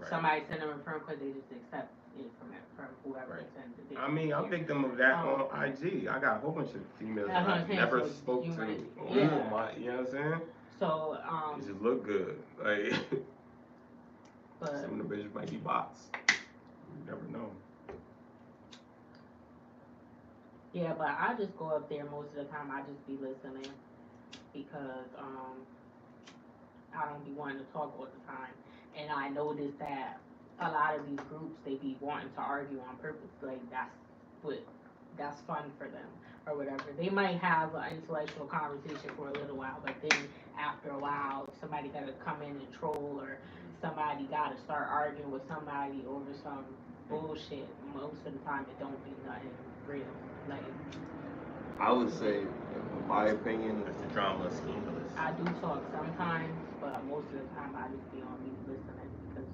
Somebody send them a friend request, they just accept it from whoever sends it. I mean, I'm victim of that on IG. I got a whole bunch of females that I've never spoke to. You know what I'm saying? So it just look good. Like some of the bitches might be bots. You never know. Yeah, but I just go up there most of the time. I just be listening because I don't be wanting to talk all the time. And I noticed that a lot of these groups, they be wanting to argue on purpose. Like that's fun for them or whatever. They might have an intellectual conversation for a little while, but then after a while, somebody got to come in and troll, or somebody got to start arguing with somebody over some bullshit. Most of the time, it don't be nothing real. Like, I would say, in my opinion, it's the drama scandalous. I do talk sometimes, but most of the time I just be on mute listening because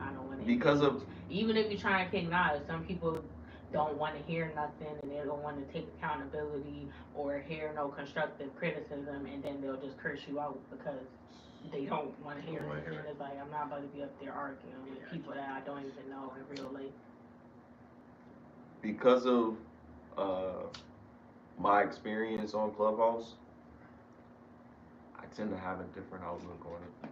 I don't want to. Because of even if you're trying to take knowledge, some people don't want to hear nothing and they don't want to take accountability or hear no constructive criticism, and then they'll just curse you out because they don't want to hear it. And it's like, I'm not about to be up there arguing with people that I don't even know in real life. Because of my experience on Clubhouse, I tend to have a different outlook on it.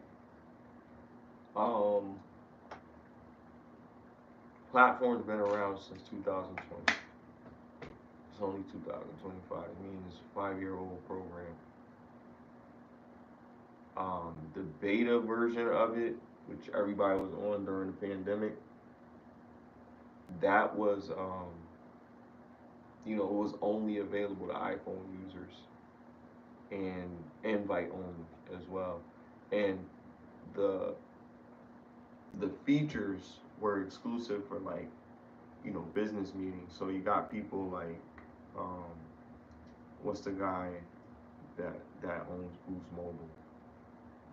Platform's been around since 2020. It's only 2025. It means it's a 5-year-old program. The beta version of it, which everybody was on during the pandemic, that was it was only available to iPhone users and invite only as well. And the features were exclusive for business meetings. So you got people like what's the guy that owns Boost Mobile?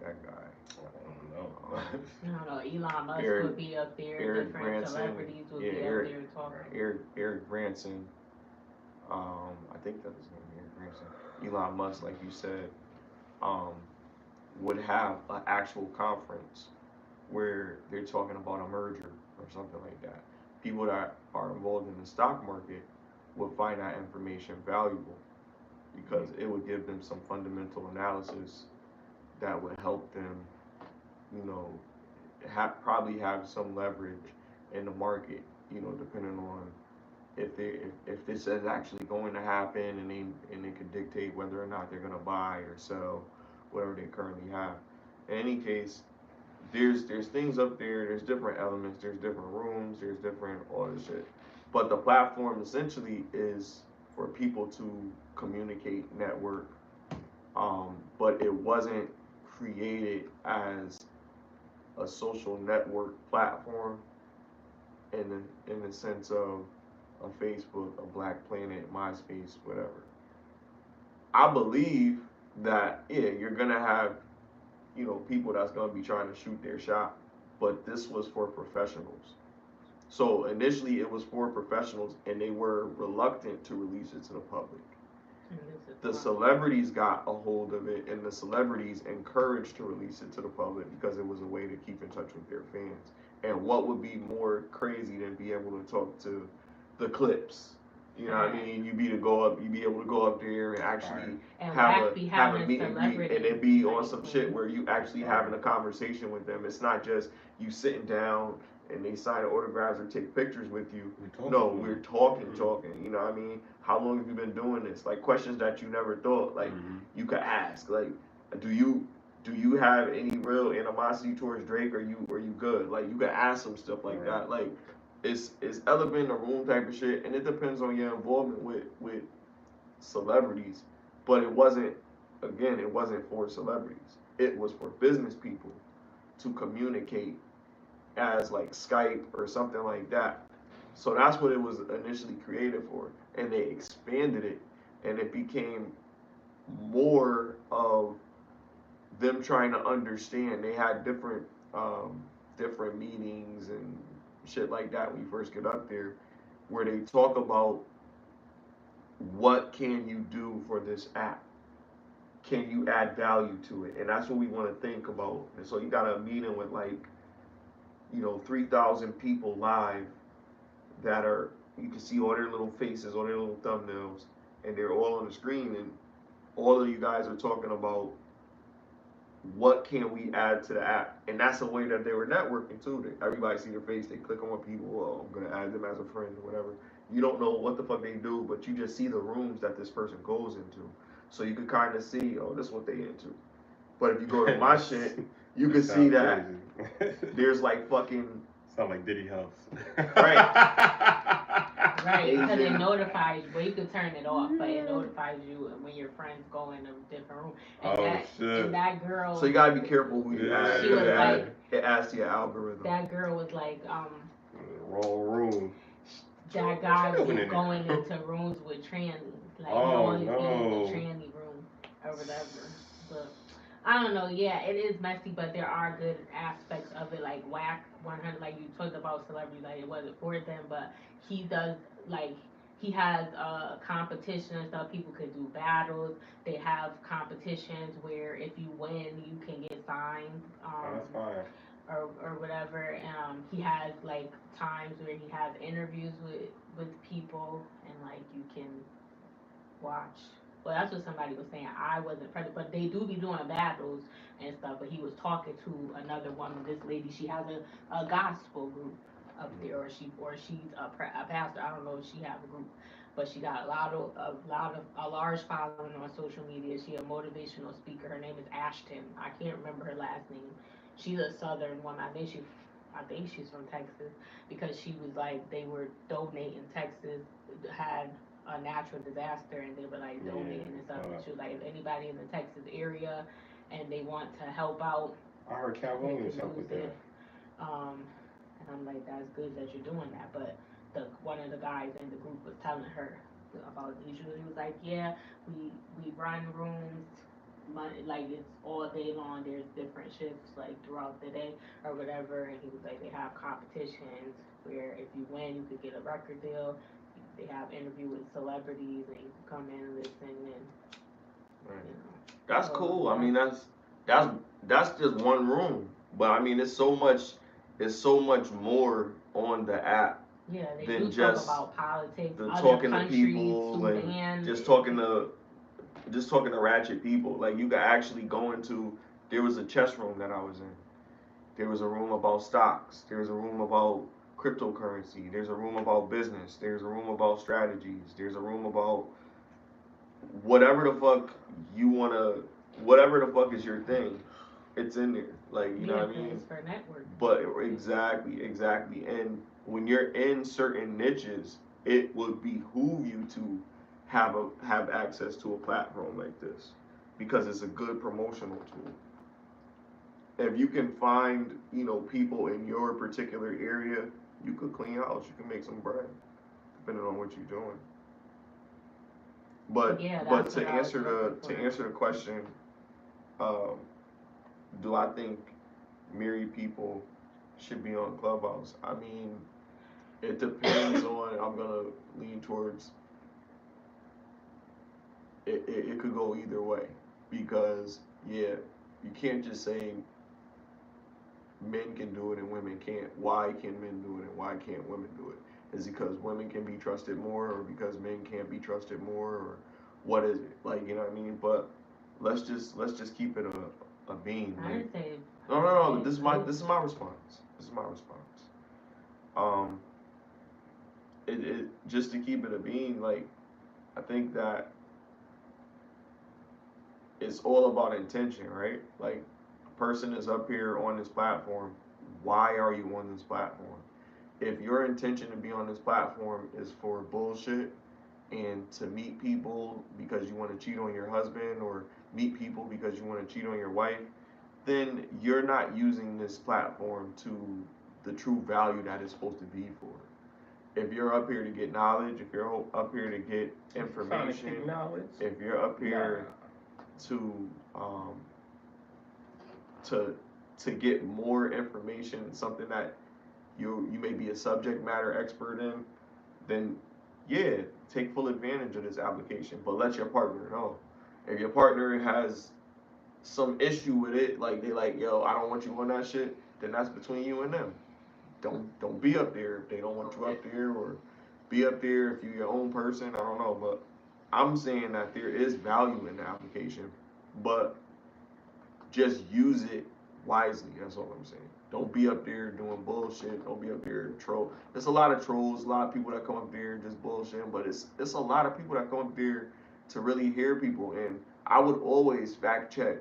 That guy. I don't know. Elon Musk would be up there. Eric different Branson, celebrities would be up there talking. Eric Branson. I think that's his name, Eric Branson. Elon Musk, like you said, would have an actual conference where they're talking about a merger or something like that. People that are involved in the stock market would find that information valuable because it would give them some fundamental analysis that would help them, probably have some leverage in the market, depending on if this is actually going to happen, and they could dictate whether or not they're going to buy or sell whatever they currently have. In any case, there's things up there, there's different elements, there's different rooms, there's different all this shit. But the platform essentially is for people to communicate, network, but it wasn't created as a social network platform. in the sense of a Facebook, a Black Planet, MySpace, whatever. I believe that you're gonna have people that's gonna be trying to shoot their shot, but this was for professionals. So initially it was for professionals, and they were reluctant to release it to the public. The celebrities got a hold of it, and the celebrities encouraged to release it to the public because it was a way to keep in touch with their fans. And what would be more crazy than be able to talk to the Clips? You know what I mean? You be able to go up there and actually have a meet and greet, and it be on some shit where you actually having a conversation with them. It's not just you sitting down and they sign autographs or take pictures with you. We're talking. You know what I mean? How long have you been doing this? Like questions that you never thought you could ask. Like, do you have any real animosity towards Drake? Are you good? Like you could ask some stuff like that. Like it's elephant in the room type of shit, and it depends on your involvement with celebrities. But it wasn't for celebrities. It was for business people to communicate as like Skype or something like that. So that's what it was initially created for, and they expanded it, and it became more of them trying to understand. They had different meetings and shit like that when you first get up there, where they talk about what can you do for this app. Can you add value to it? And that's what we want to think about. And so you got a meeting with 3,000 people live that you can see all their little faces, all their little thumbnails, and they're all on the screen, and all of you guys are talking about what can we add to the app. And that's the way that they were networking too. Everybody see their face, they click on people, well, I'm gonna add them as a friend or whatever. You don't know what the fuck they do, but you just see the rooms that this person goes into. So you can kind of see, oh, this is what they into. But if you go to my shit, you can see that there's like fucking... Sound like Diddy House. Right, because it notifies you. Well, you could turn it off, but it notifies you when your friends go in a different room. And that girl... So you gotta be careful who you add. She was it adds to your algorithm. That girl was like... wrong room. That guy was going into rooms with trannies. Like, always being in the tranny room or whatever. But I don't know. Yeah, it is messy, but there are good aspects of it. Like Whack 100, like you talked about celebrities, like it wasn't for them, but he does, like, he has competition and stuff. People could do battles. They have competitions where if you win, you can get signed. That's fire. Or whatever. He has like times where he has interviews with people, and like you can watch. Well, that's what somebody was saying. I wasn't present, but they do be doing battles and stuff. But he was talking to another woman. This lady, she has a gospel group up there, or she's a pastor. I don't know if she has a group, but she got a large following on social media. She a motivational speaker. Her name is Ashton. I can't remember her last name. She's a Southern woman. I think she's from Texas, because she was like, they were donating. Texas had a natural disaster, and they were like donating and stuff. And she was like, if anybody in the Texas area and they want to help out, I heard California's help with that. And I'm like, that's good that you're doing that. But one of the guys in the group was telling her about the issue. He was like, yeah, we run rooms. Like it's all day long. There's different shifts like throughout the day or whatever. And he was like, they have competitions where if you win, you could get a record deal. They have interview with celebrities, and you can come in and listen. And that's cool. I mean, that's just one room, but I mean, it's so much more on the app. Yeah, they than do just talk about politics, the other talking countries, to people, Sudan, and just talking to ratchet people. Like you could actually go into. There was a chess room that I was in. There was a room about stocks. There was a room about cryptocurrency. There's a room about business. There's a room about strategies. There's a room about whatever the fuck you wanna, whatever the fuck is your thing. It's in there. Like, you know what I mean? It's for network. But exactly. And when you're in certain niches, it would behoove you to have access to a platform like this, because it's a good promotional tool. if you can find, you know, people in your particular area, you could clean house. You can make some bread, depending on what you're doing. But Yeah, but that's to what I was answer looking to for. answer the question, um, do I think married people should be on Clubhouse? I mean, it depends on. I'm gonna lean towards it could go either way because yeah, you can't just say men can do it and women can't. Why can men do it and why can't women do it? Is it because women can be trusted more or because men can't be trusted more or what is it? Like, you know what I mean? But let's just keep it a beam. I Like, didn't say. no. This is my response. This is my response. Um, it just to keep it a beam. Like, I think that it's all about intention, right? Like, a person is up here on this platform. Why are you on this platform? If your intention to be on this platform is for bullshit and to meet people because you want to cheat on your husband or meet people because you want to cheat on your wife, then you're not using this platform to the true value that it's supposed to be for. If you're up here to get knowledge, if you're up here to get information, if you're up here to um, to get more information, something that you may be a subject matter expert in, then yeah, take full advantage of this application. But let your partner know. If your partner has some issue with it, like they like, yo, I don't want you on that shit, then that's between you and them. Don't be up there if they don't want you up there, or be up there if you're your own person. I don't know, but I'm saying that there is value in the application, but just use it wisely. That's all I'm saying. Don't be up there doing bullshit. Don't be up there troll. There's a lot of trolls, a lot of people that come up there just bullshitting, but it's a lot of people that come up there to really hear people. And I would always fact check,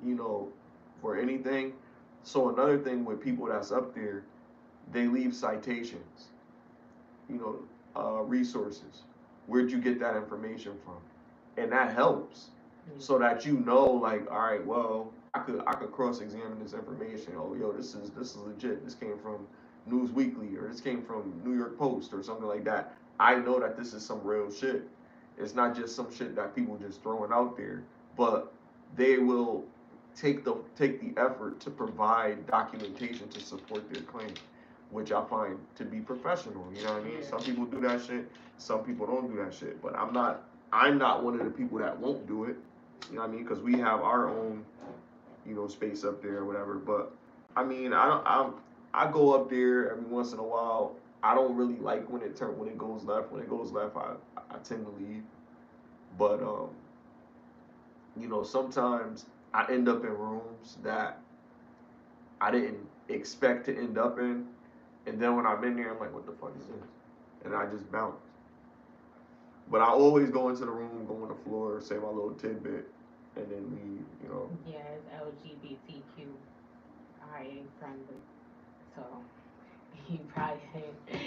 you know, for anything. So another thing with people that's up there, they leave citations, you know, resources. Where'd you get that information from? And that helps, so that you know, like, all right, well, I could cross-examine this information. Oh, yo, this is legit. This came from News Weekly, or this came from New York Post, or something like that. I know that this is some real shit. It's not just some shit that people just throwing out there, but they will take the effort to provide documentation to support their claim, which I find to be professional. You know what I mean? Yeah. Some people do that shit. Some people don't do that shit. But I'm not one of the people that won't do it. You know what I mean? Because we have our own, you know, space up there or whatever. But I mean, I go up there every once in a while. I don't really like when it goes left. When it goes left, I tend to leave. But you know, sometimes I end up in rooms that I didn't expect to end up in, and then when I'm in there, I'm like, what the fuck is this? And I just bounce. But I always go into the room, go on the floor, say my little tidbit, and then leave, you know. Yeah, it's LGBTQIA friendly. So you probably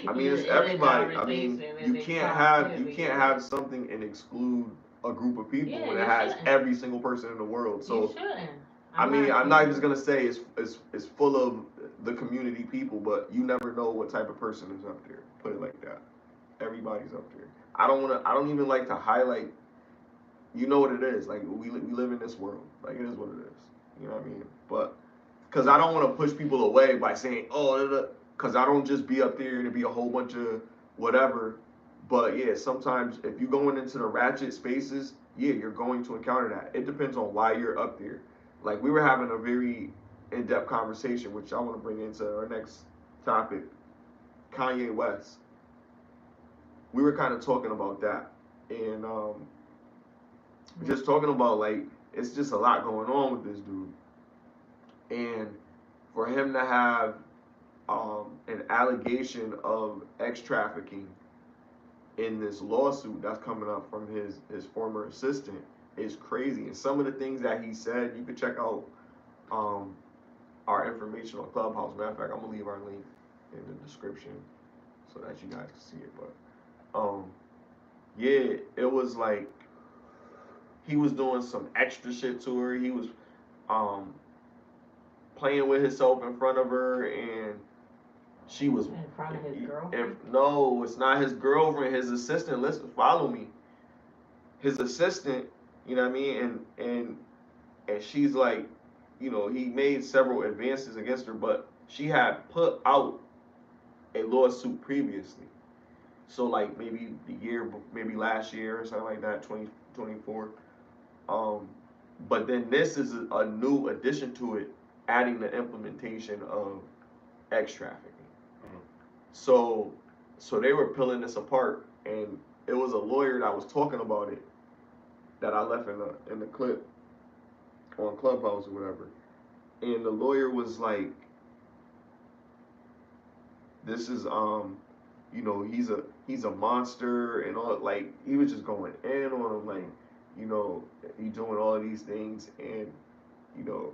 I mean, it's everybody. I mean, you can't have something and exclude a group of people when it has every single person in the world. So you shouldn't. I'm not just gonna say it's full of the community people, but you never know what type of person is up there. Put it like that. Everybody's up there. I don't even like to highlight. You know what it is. Like we live in this world. Like it is what it is. You know what I mean? But because I don't want to push people away by saying, oh, because I don't just be up there to be a whole bunch of whatever. But yeah, sometimes if you're going into the ratchet spaces, yeah, you're going to encounter that. It depends on why you're up there. Like we were having a very in-depth conversation, which I want to bring into our next topic, Kanye West. We were kind of talking about that, and just talking about like it's just a lot going on with this dude, and for him to have an allegation of ex trafficking in this lawsuit that's coming up from his former assistant is crazy. And some of the things that he said, you could check out our information on Clubhouse. Matter of fact, I'm gonna leave our link in the description so that you guys can see it. But yeah, it was like he was doing some extra shit to her. He was playing with himself in front of her, and she was in front of his girlfriend. No, it's not his girlfriend. His assistant. Listen, follow me. His assistant. You know what I mean? And she's like, you know, he made several advances against her, but she had put out a lawsuit previously. So like maybe maybe last year or something like that, 2024. But then this is a new addition to it, adding the implementation of X trafficking. So they were pulling this apart, and it was a lawyer that was talking about it that I left in the clip on Clubhouse or whatever. And the lawyer was like, this is you know, he's a monster and all, like he was just going in on him, like, you know, he doing all of these things, and you know,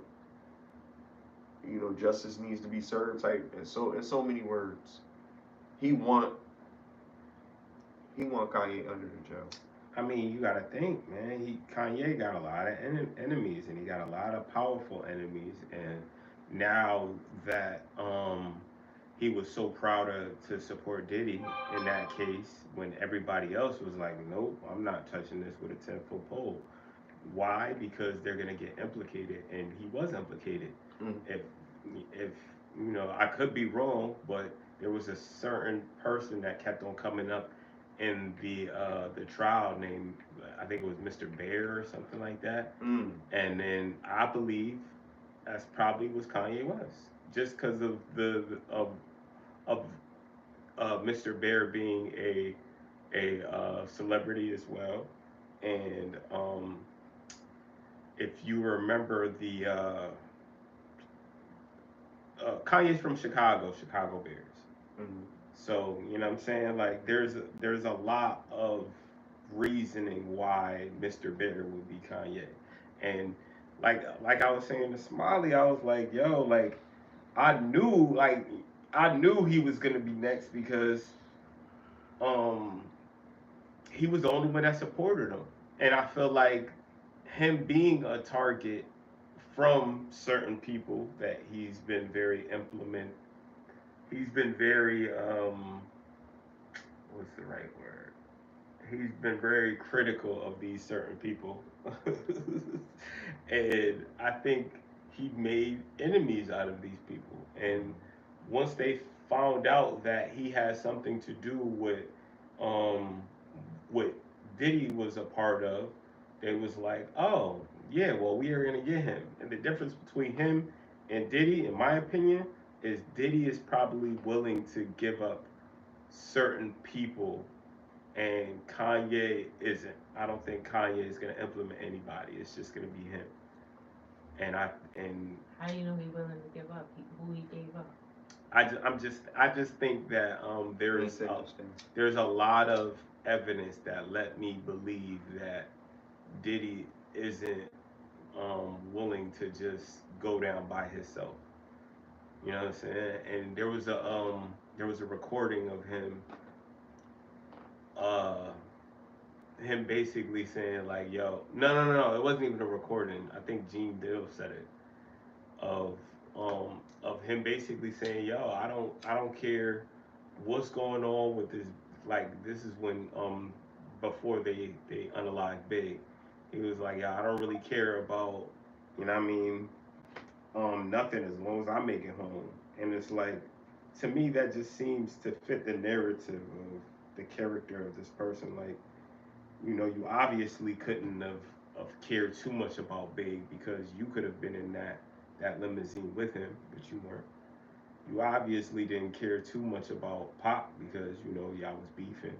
justice needs to be served type, and so in so many words. He want Kanye under the jail. I mean, you gotta think, man. Kanye got a lot of enemies, and he got a lot of powerful enemies. And now that he was so proud to support Diddy in that case, when everybody else was like, nope, I'm not touching this with a 10-foot pole. Why? Because they're gonna get implicated, and he was implicated. If you know, I could be wrong, but there was a certain person that kept on coming up in the trial named, I think it was Mr. Bear or something like that. And then I believe that's probably was Kanye West, just because of Mr. Bear being a celebrity as well. And if you remember the Kanye's from Chicago Bears. So, you know what I'm saying? Like, there's a lot of reasoning why Mr. Bear would be Kanye. And like I was saying to Smiley, I was like, yo, like, I knew he was gonna be next, because he was the only one that supported him. And I feel like him being a target from certain people that he's been very what's the right word? He's been very critical of these certain people. And I think he made enemies out of these people. And once they found out that he had something to do with what Diddy was a part of, they was like, oh, yeah, well, we are going to get him. And the difference between him and Diddy, in my opinion, is Diddy is probably willing to give up certain people, and Kanye isn't. I don't think Kanye is going to implement anybody. It's just going to be him. And how do you know he's willing to give up? Who he gave up? I just think that there's a lot of evidence that let me believe that Diddy isn't willing to just go down by himself. You know what I'm saying? And there was a recording of him basically saying like, yo, no, it wasn't even a recording. I think Gene Dill said it, of him basically saying, yo, I don't care what's going on with this. Like, this is when before they unalived Big. He was like, yeah, I don't really care about, you know what I mean, nothing, as long as I make it home. And it's like, to me, that just seems to fit the narrative of the character of this person. Like, you know, you obviously couldn't have cared too much about Big, because you could have been in that limousine with him, but you weren't. You obviously didn't care too much about Pop, because, you know, y'all was beefing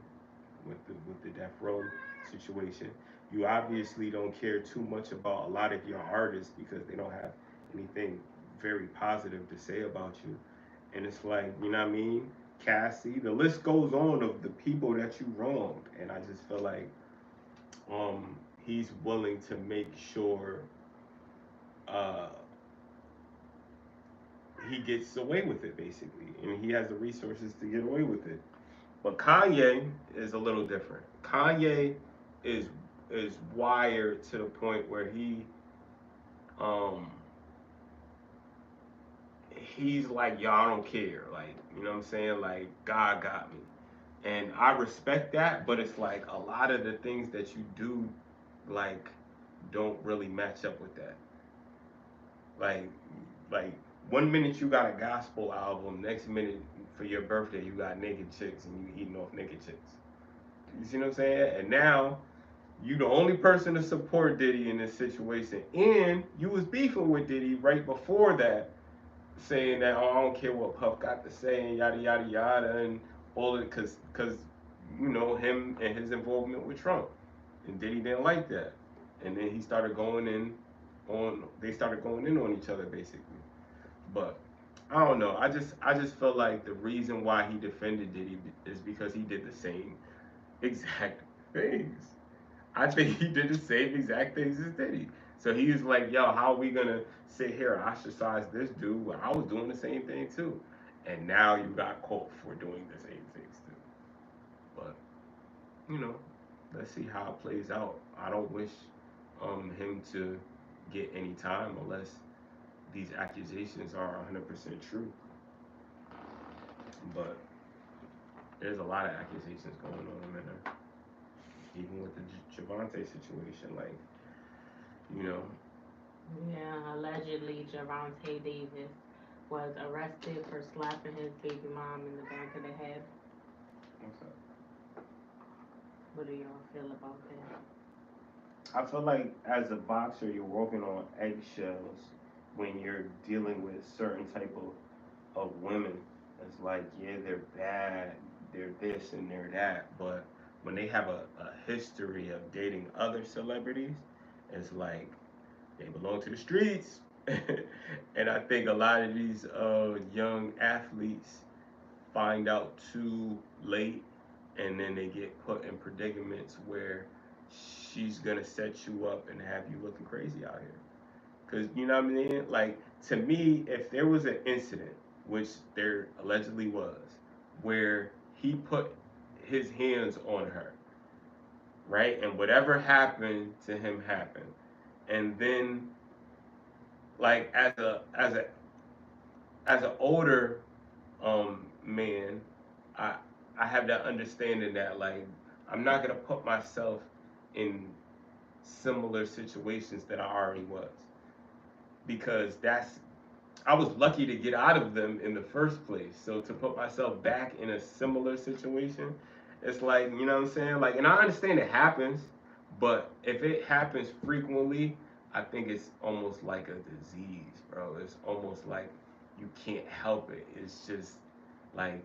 with the Death Row situation. You obviously don't care too much about a lot of your artists, because they don't have anything very positive to say about you. And it's like, you know what I mean? Cassie, the list goes on of the people that you wronged. And I just feel like he's willing to make sure he gets away with it, basically. And he has the resources to get away with it. But Kanye is a little different. Kanye is wired to the point where he's like, yo, I don't care. Like, you know what I'm saying? Like, God got me. And I respect that, but it's like a lot of the things that you do, like, don't really match up with that. Like, like 1 minute you got a gospel album, next minute for your birthday you got naked chicks and you eating off naked chicks. You see what I'm saying? And now you the only person to support Diddy in this situation, and you was beefing with Diddy right before that, saying that, oh, I don't care what Puff got to say and yada yada yada and all of it, cause you know him and his involvement with Trump, and Diddy didn't like that, and then he started going in on they started going in on each other basically. But I don't know. I just felt like the reason why he defended Diddy is because he did the same exact things. I think he did the same exact things as Diddy. So he was like, yo, how are we gonna sit here and ostracize this dude when I was doing the same thing too? And now you got caught for doing the same things too. But, you know, let's see how it plays out. I don't wish him to get any time unless these accusations are 100% true. But there's a lot of accusations going on, man. Even with the Javante situation, like, you know. Yeah, allegedly Javante Davis was arrested for slapping his baby mom in the back of the head. What's up? What do y'all feel about that? I feel like as a boxer, you're walking on eggshells when you're dealing with certain type of women. It's like, yeah, they're bad, they're this and they're that, but when they have a history of dating other celebrities, it's like they belong to the streets. And I think a lot of these young athletes find out too late, and then they get put in predicaments where she's gonna set you up and have you looking crazy out here. Cause you know what I mean? Like, to me, if there was an incident, which there allegedly was, where he put his hands on her, right? And whatever happened to him happened. And then, like, as an older man, I I have that understanding that, like, I'm not gonna put myself in similar situations that I already was, because I was lucky to get out of them in the first place. So to put myself back in a similar situation, it's like, you know what I'm saying? Like, and I understand it happens, but if it happens frequently, I think it's almost like a disease, bro. It's almost like you can't help it. It's just like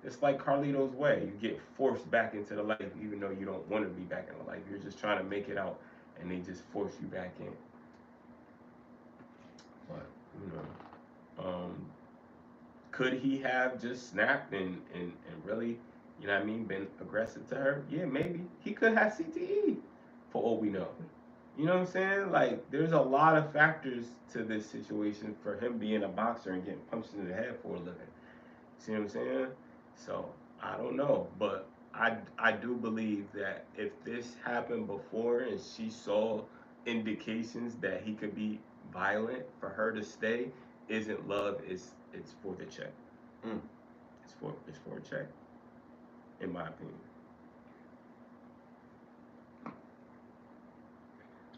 it's like Carlito's Way. You get forced back into the life even though you don't want to be back in the life. You're just trying to make it out and they just force you back in. But, you know, could he have just snapped and really, you know what I mean, been aggressive to her? Yeah, maybe. He could have CTE, for all we know. You know what I'm saying? Like, there's a lot of factors to this situation for him being a boxer and getting punched in the head for a living. See what I'm saying? So, I don't know. But I do believe that if this happened before and she saw indications that he could be violent, for her to stay isn't love, it's for the check. Mm. It's for a check, in my opinion.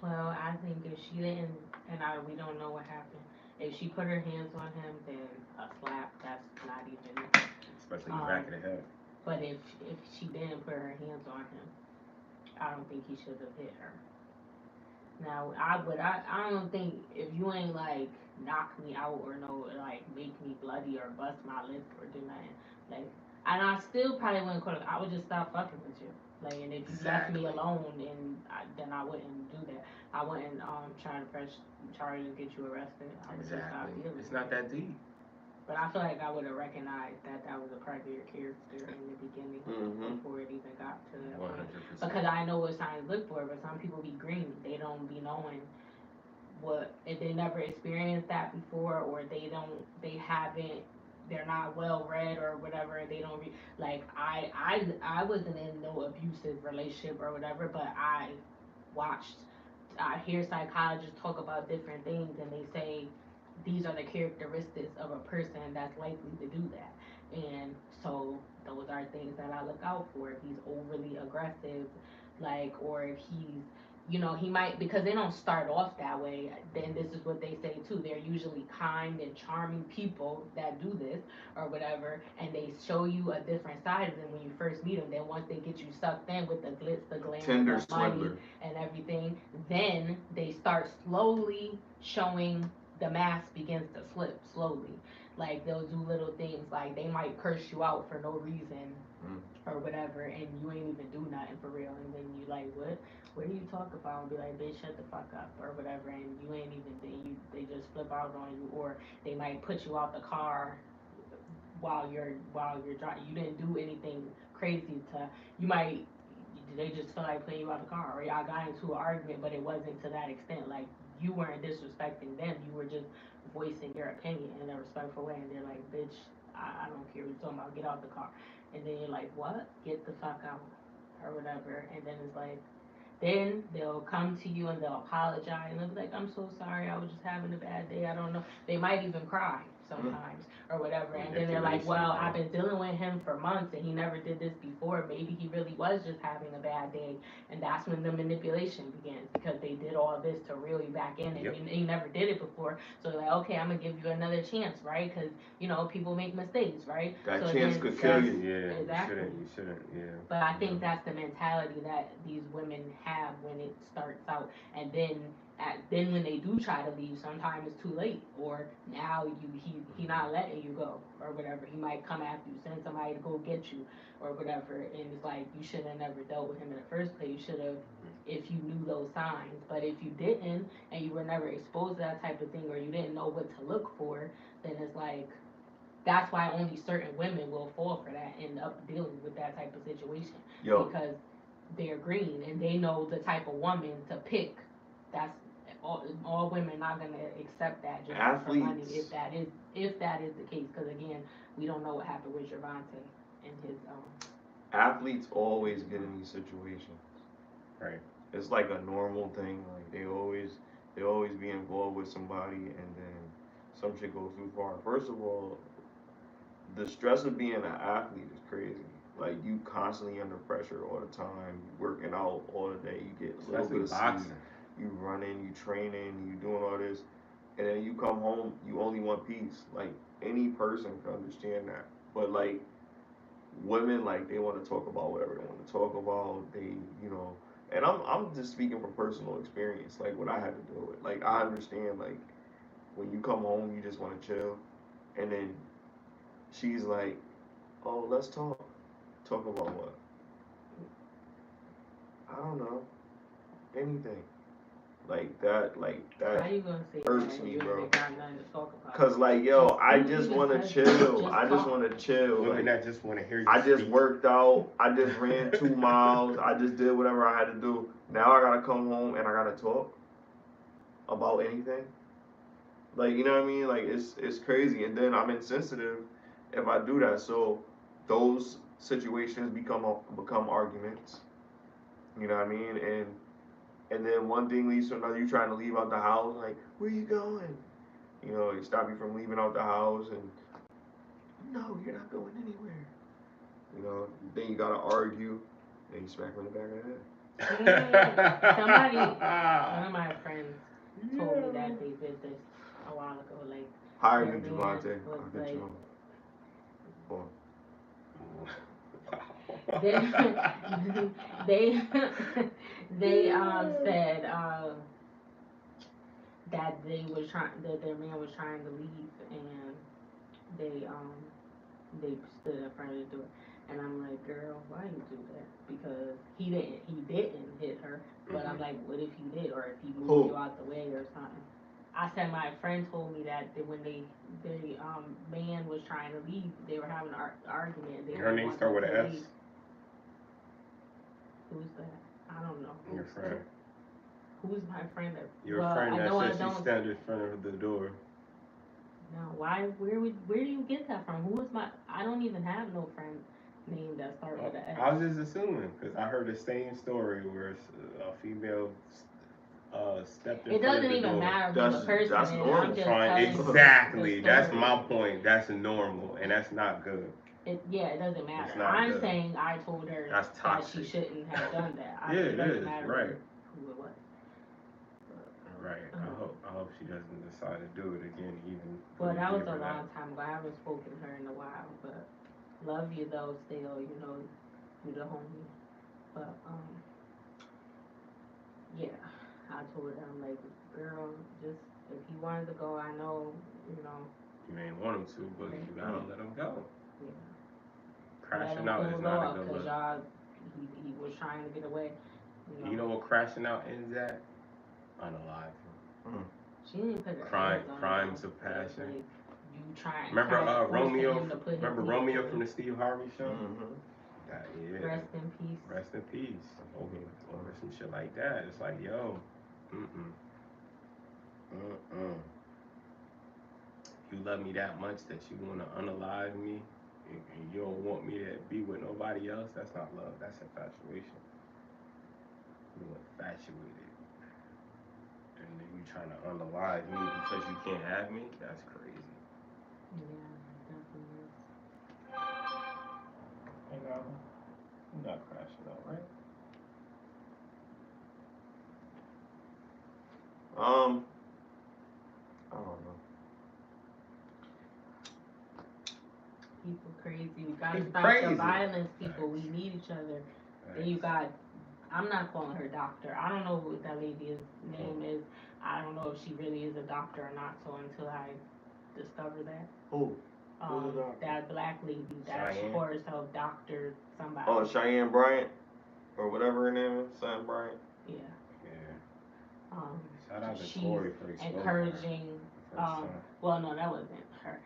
Well, I think if she didn't, and we don't know what happened. If she put her hands on him, then a slap, that's not even. Especially in the back of the head. But if she didn't put her hands on him, I don't think he should have hit her. Now, I don't think, if you ain't like knock me out or no, like make me bloody or bust my lip or do nothing, like, and I still probably wouldn't call it. I would just stop fucking with you. Like, and if you left me alone, then I wouldn't do that. I wouldn't try to press charges and get you arrested. I would just stop dealing. It's not that deep. But I feel like I would have recognized that was a part of your character in the beginning, before it even got to that point. 100%. Because I know what signs look for, but some people be green. They don't be knowing what, if they never experienced that before, or they're not well read or whatever. They don't like, I wasn't in no abusive relationship or whatever, but I hear psychologists talk about different things, and they say these are the characteristics of a person that's likely to do that. And so those are things that I look out for. If he's overly aggressive, like, or if he's, he might, because they don't start off that way. Then this is what they say too. They're usually kind and charming people that do this or whatever, and they show you a different side of them when you first meet them. Then once they get you sucked in with the glitz, the glamour, Tinder the money, swindler. and everything, then they start slowly showing the mask begins to slip slowly. Like they'll do little things like they might curse you out for no reason or whatever, and you ain't even do nothing for real, and then you like, what do you talk about? And be like, bitch, shut the fuck up or whatever, and you ain't even, they just flip out on you, or they might put you out the car while you're driving. You didn't do anything crazy to, you might, they just feel like putting you out the car, or y'all got into an argument, but it wasn't to that extent. Like you weren't disrespecting them, you were just voicing your opinion in a respectful way, and they're like, bitch, I don't care what you're talking about, get out the car. And then you're like, what? Get the fuck out or whatever. And then it's like, then they'll come to you and they'll apologize and they'll be like, I'm so sorry, I was just having a bad day, I don't know. They might even cry sometimes or whatever. And then they're like, well, I've been dealing with him for months and he never did this before. Maybe he really was just having a bad day. And that's when the manipulation begins, because they did all this to reel you back in, and you never did it before. So they're like, okay, I'm gonna give you another chance, right? Because people make mistakes, right? That so chance could kill you. Yeah, exactly. You shouldn't, yeah. But I think that's the mentality that these women have when it starts out, and then when they do try to leave, sometimes it's too late, or now he not letting you go or whatever. He might come after you, send somebody to go get you or whatever, and it's like you should have never dealt with him in the first place. You should have, if you knew those signs. But if you didn't and you were never exposed to that type of thing, or you didn't know what to look for, then it's like, that's why only certain women will fall for that and end up dealing with that type of situation. Because they're green and they know the type of woman to pick. That's all women not gonna accept that just for money, if that is the case. Because again, we don't know what happened with Javante and his Athletes always get in these situations. Right. It's like a normal thing. Like they always be involved with somebody, and then some shit goes too far. First of all, the stress of being an athlete is crazy. Like you constantly under pressure all the time, working out all the day. You get a little bit of sleep. You running, you training, you doing all this, and then you come home. You only want peace. Like any person can understand that. But like women, like they want to talk about whatever they want to talk about. They, and I'm just speaking from personal experience. Like what I had to deal with. Like I understand. Like when you come home, you just want to chill, and then she's like, oh, let's talk. Talk about what? I don't know. Anything. Like that How you gonna say hurts that? me, You bro. ain't got nothing to talk about. Cause like, yo, I just wanna chill. I just wanna chill. Women like, that just wanna hear you I just speak. worked out. I just ran 2 miles. I just did whatever I had to do. Now I gotta come home and I gotta talk about anything. Like, you know what I mean? Like it's crazy. And then I'm insensitive if I do that. So those situations become arguments. You know what I mean? And then one thing leads to another. You trying to leave out the house, like, where you going? They stop you from leaving out the house, and no, you're not going anywhere. Then you gotta argue, then you smack them in the back of the head. Somebody, one of my friends told me that they did this a while ago. Like, hire me, Javante. I'll get you on. they said that their man was trying to leave, and they stood in front of the door, and I'm like, girl, why you do that? Because he didn't hit her, but I'm like, what if he did, or if he moved you out the way or something? I said my friend told me that when the man was trying to leave, they were having an argument. Her name start with an S? Who's that? I don't know. Your friend. Who's my friend? Your friend that said she stand in front of the door. No, why? Where do you get that from? Who is my? I don't even have no friend name that starts with an S. I was just assuming, because I heard the same story where a female stepped in It front of doesn't the even door. matter who the person That's is. normal. I'm just Fine, telling exactly. the That's story. my point. That's normal, and that's not good. It doesn't matter. It's not I'm good. saying I told her That's that toxic. she shouldn't have done that. Yeah, it it doesn't is, matter right. who it was. Right. I hope she doesn't decide to do it again, even. Well, that was a long time ago. I haven't spoken to her in a while, but love you though. Still, you know, you the homie. But yeah, I told her, I'm like, girl, just if he wanted to go, I know, you know. You ain't want him to, but you gotta let him go. Yeah. Crashing out is not a good look. Y'all, he was trying to get away. You know what crashing out ends at? Unalive. She didn't put her crimes of passion. Like, you trying. Remember Romeo? Remember Romeo away. from the Steve Harvey show? Mm-hmm. Yeah. Rest in peace. Rest in peace. Over some shit like that. It's like, yo, You love me that much that you wanna unalive me, and you don't want me to be with nobody else. That's not love. That's infatuation. You infatuated. And then you trying to unalive me because you can't have me? That's crazy. Yeah, definitely is. Hey, I'm not crashing out, right? I don't know. People crazy. We gotta stop the violence, people. We need each other. Then you got, I'm not calling her doctor. I don't know what that lady's name is. I don't know if she really is a doctor or not. So until I discover that. Who? That black lady that she calls herself Doctor somebody. Oh, Cheyenne Bryant, or whatever her name is, Cheyenne Bryant. Yeah. Shout out to Corey for encouraging. Well, no, that wasn't her.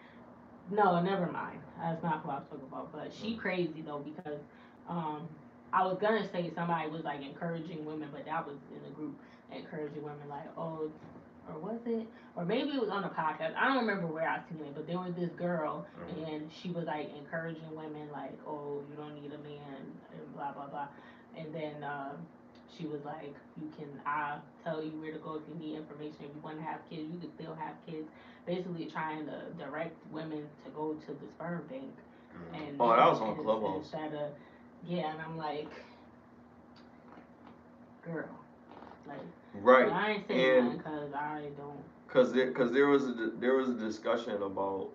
No, never mind. That's not who I was talking about. But she crazy though because I was gonna say somebody was like encouraging women, but that was in a group encouraging women like, oh, or was it? Or maybe it was on a podcast. I don't remember where I seen it, but there was this girl and she was like encouraging women like, oh, you don't need a man and blah blah blah. And then she was like, I'll tell you where to go if you need information. If you want to have kids, you can still have kids. Basically trying to direct women to go to the sperm bank. And that was on Clubhouse. Instead of, yeah, and I'm like, girl, like, right. I ain't saying nothing because I don't. Cause there was a discussion about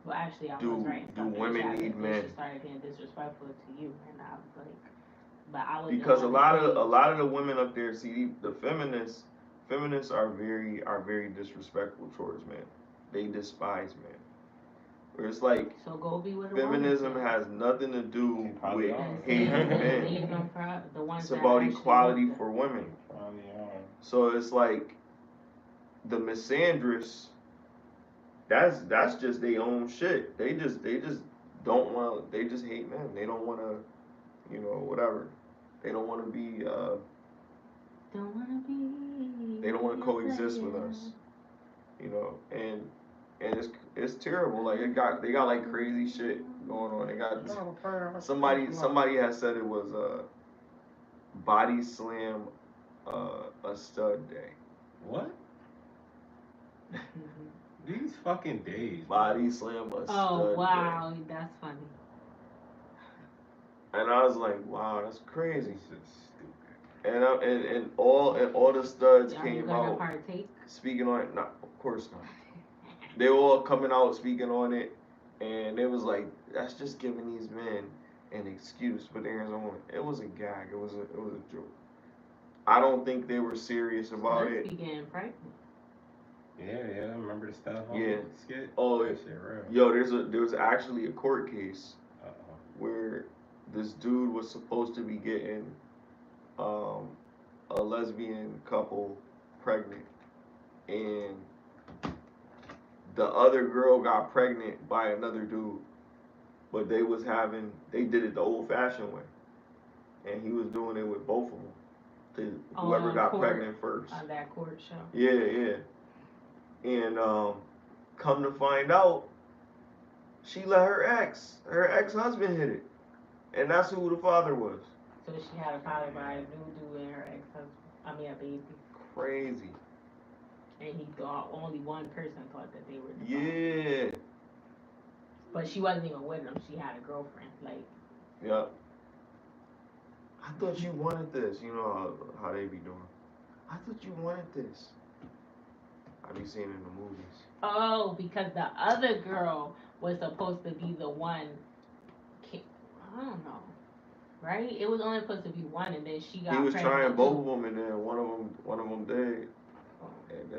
Well, actually, I was right. Do women need men? She started getting disrespectful to you, and I was like, but I was. Because a lot of the women up there, see, the feminists are very disrespectful towards men. They despise men. Where it's like, so go be with a feminism woman. has nothing to do with hating men. It's That about equality for women. So it's like the misandrists. That's just their own shit. They just don't want. They just hate men. They don't want to, whatever. They don't want to be. They don't want to coexist with us. And it's terrible. Like they got like crazy shit going on. They got somebody has said it was body slam a stud day. What? These fucking days. Body slam a stud day. Oh wow, that's funny. And I was like, wow, that's crazy. And all the studs came out speaking on it. No, of course not. They were all coming out speaking on it, and it was like, that's just giving these men an excuse. But it was a gag. It was a joke. I don't think they were serious about it. Getting pregnant. Yeah, remember the stuff on the skit? Oh, that shit real. Yo, there was actually a court case where this dude was supposed to be getting a lesbian couple pregnant, and the other girl got pregnant by another dude, but they did it the old-fashioned way, and he was doing it with both of them. Whoever got pregnant first. On that court show. Yeah. And come to find out, she let her ex-husband hit it, and that's who the father was. So she had a father by a new dude and her ex-husband. I mean, a baby. Crazy. And he thought only one person thought that they were the Yeah. father. But she wasn't even with him. She had a girlfriend. Like. Yep. I thought you wanted this. You know how they be doing. I thought you wanted this. I be seeing it in the movies. Oh, because the other girl was supposed to be the one. I don't know. Right? It was only supposed to be one, and then she got. He was pregnant trying too. both of them, and then one of them dead. Oh. And